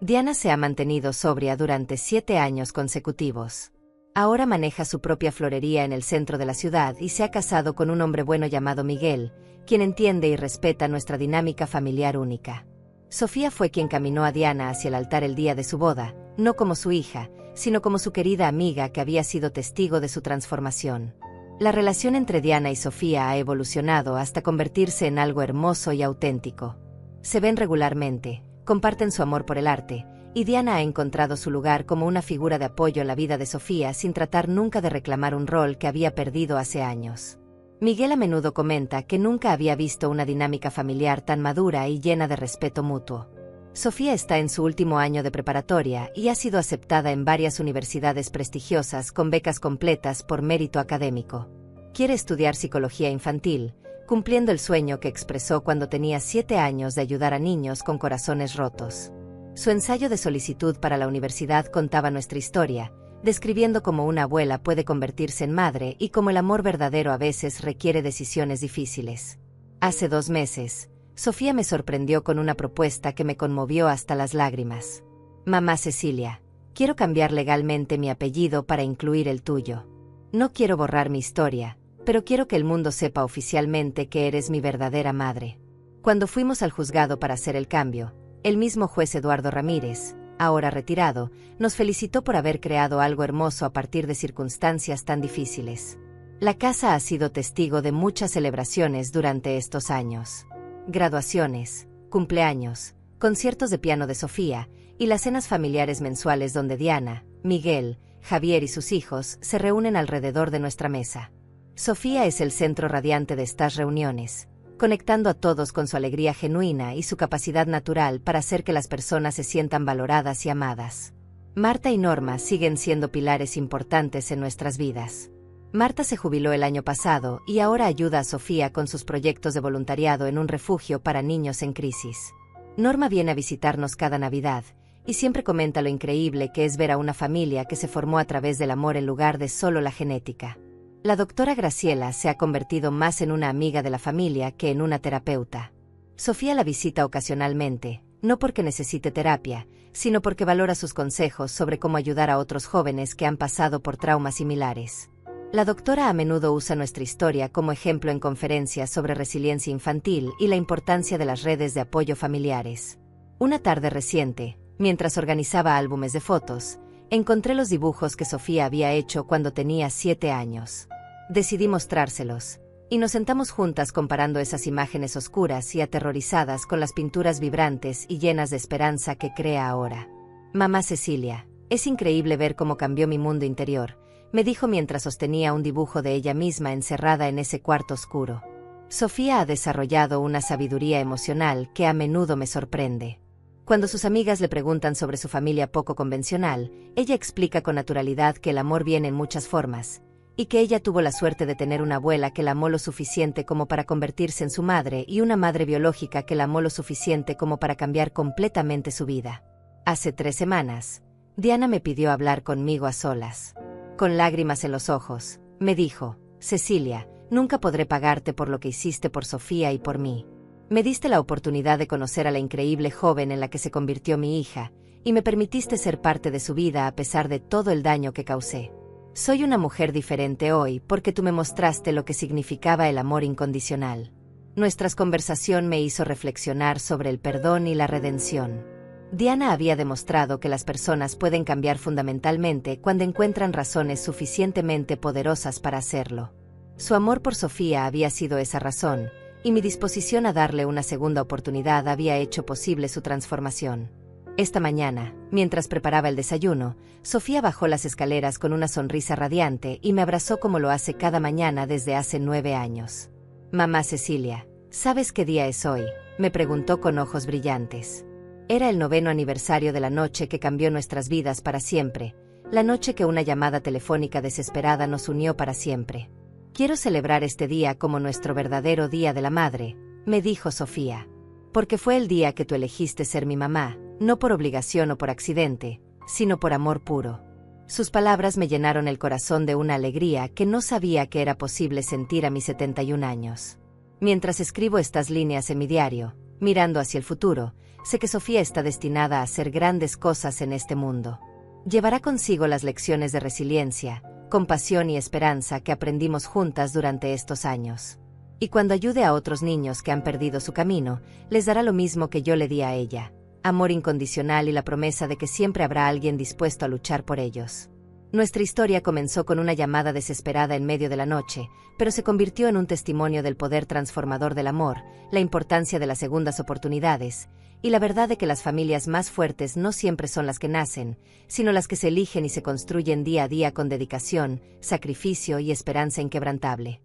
[SPEAKER 1] Diana se ha mantenido sobria durante 7 años consecutivos. Ahora maneja su propia florería en el centro de la ciudad y se ha casado con un hombre bueno llamado Miguel, quien entiende y respeta nuestra dinámica familiar única. Sofía fue quien caminó a Diana hacia el altar el día de su boda, no como su hija, sino como su querida amiga que había sido testigo de su transformación. La relación entre Diana y Sofía ha evolucionado hasta convertirse en algo hermoso y auténtico. Se ven regularmente, comparten su amor por el arte, y Diana ha encontrado su lugar como una figura de apoyo en la vida de Sofía sin tratar nunca de reclamar un rol que había perdido hace años. Miguel a menudo comenta que nunca había visto una dinámica familiar tan madura y llena de respeto mutuo. Sofía está en su último año de preparatoria y ha sido aceptada en varias universidades prestigiosas con becas completas por mérito académico. Quiere estudiar psicología infantil, cumpliendo el sueño que expresó cuando tenía 7 años de ayudar a niños con corazones rotos. Su ensayo de solicitud para la universidad contaba nuestra historia, describiendo cómo una abuela puede convertirse en madre y cómo el amor verdadero a veces requiere decisiones difíciles. Hace 2 meses, Sofía me sorprendió con una propuesta que me conmovió hasta las lágrimas. Mamá Cecilia, quiero cambiar legalmente mi apellido para incluir el tuyo. No quiero borrar mi historia, pero quiero que el mundo sepa oficialmente que eres mi verdadera madre. Cuando fuimos al juzgado para hacer el cambio, el mismo juez Eduardo Ramírez, ahora retirado, nos felicitó por haber creado algo hermoso a partir de circunstancias tan difíciles. La casa ha sido testigo de muchas celebraciones durante estos años. Graduaciones, cumpleaños, conciertos de piano de Sofía y las cenas familiares mensuales donde Diana, Miguel, Javier y sus hijos se reúnen alrededor de nuestra mesa. Sofía es el centro radiante de estas reuniones, conectando a todos con su alegría genuina y su capacidad natural para hacer que las personas se sientan valoradas y amadas. Marta y Norma siguen siendo pilares importantes en nuestras vidas. Marta se jubiló el año pasado y ahora ayuda a Sofía con sus proyectos de voluntariado en un refugio para niños en crisis. Norma viene a visitarnos cada Navidad y siempre comenta lo increíble que es ver a una familia que se formó a través del amor en lugar de solo la genética. La doctora Graciela se ha convertido más en una amiga de la familia que en una terapeuta. Sofía la visita ocasionalmente, no porque necesite terapia, sino porque valora sus consejos sobre cómo ayudar a otros jóvenes que han pasado por traumas similares. La doctora a menudo usa nuestra historia como ejemplo en conferencias sobre resiliencia infantil y la importancia de las redes de apoyo familiares. Una tarde reciente, mientras organizaba álbumes de fotos, encontré los dibujos que Sofía había hecho cuando tenía 7 años. Decidí mostrárselos, y nos sentamos juntas comparando esas imágenes oscuras y aterrorizadas con las pinturas vibrantes y llenas de esperanza que crea ahora. Mamá Cecilia, es increíble ver cómo cambió mi mundo interior, me dijo mientras sostenía un dibujo de ella misma encerrada en ese cuarto oscuro. Sofía ha desarrollado una sabiduría emocional que a menudo me sorprende. Cuando sus amigas le preguntan sobre su familia poco convencional, ella explica con naturalidad que el amor viene en muchas formas, y que ella tuvo la suerte de tener una abuela que la amó lo suficiente como para convertirse en su madre y una madre biológica que la amó lo suficiente como para cambiar completamente su vida. Hace 3 semanas, Diana me pidió hablar conmigo a solas. Con lágrimas en los ojos, me dijo: Cecilia, nunca podré pagarte por lo que hiciste por Sofía y por mí. Me diste la oportunidad de conocer a la increíble joven en la que se convirtió mi hija, y me permitiste ser parte de su vida a pesar de todo el daño que causé. Soy una mujer diferente hoy porque tú me mostraste lo que significaba el amor incondicional. Nuestra conversación me hizo reflexionar sobre el perdón y la redención. Diana había demostrado que las personas pueden cambiar fundamentalmente cuando encuentran razones suficientemente poderosas para hacerlo. Su amor por Sofía había sido esa razón, y mi disposición a darle una segunda oportunidad había hecho posible su transformación. Esta mañana, mientras preparaba el desayuno, Sofía bajó las escaleras con una sonrisa radiante y me abrazó como lo hace cada mañana desde hace 9 años. Mamá Cecilia, ¿sabes qué día es hoy?, me preguntó con ojos brillantes. Era el 9º aniversario de la noche que cambió nuestras vidas para siempre, la noche que una llamada telefónica desesperada nos unió para siempre. Quiero celebrar este día como nuestro verdadero Día de la Madre, me dijo Sofía. Porque fue el día que tú elegiste ser mi mamá, no por obligación o por accidente, sino por amor puro. Sus palabras me llenaron el corazón de una alegría que no sabía que era posible sentir a mis 71 años. Mientras escribo estas líneas en mi diario, mirando hacia el futuro, sé que Sofía está destinada a hacer grandes cosas en este mundo. Llevará consigo las lecciones de resiliencia, compasión y esperanza que aprendimos juntas durante estos años. Y cuando ayude a otros niños que han perdido su camino, les dará lo mismo que yo le di a ella: amor incondicional y la promesa de que siempre habrá alguien dispuesto a luchar por ellos. Nuestra historia comenzó con una llamada desesperada en medio de la noche, pero se convirtió en un testimonio del poder transformador del amor, la importancia de las segundas oportunidades, y la verdad de que las familias más fuertes no siempre son las que nacen, sino las que se eligen y se construyen día a día con dedicación, sacrificio y esperanza inquebrantable.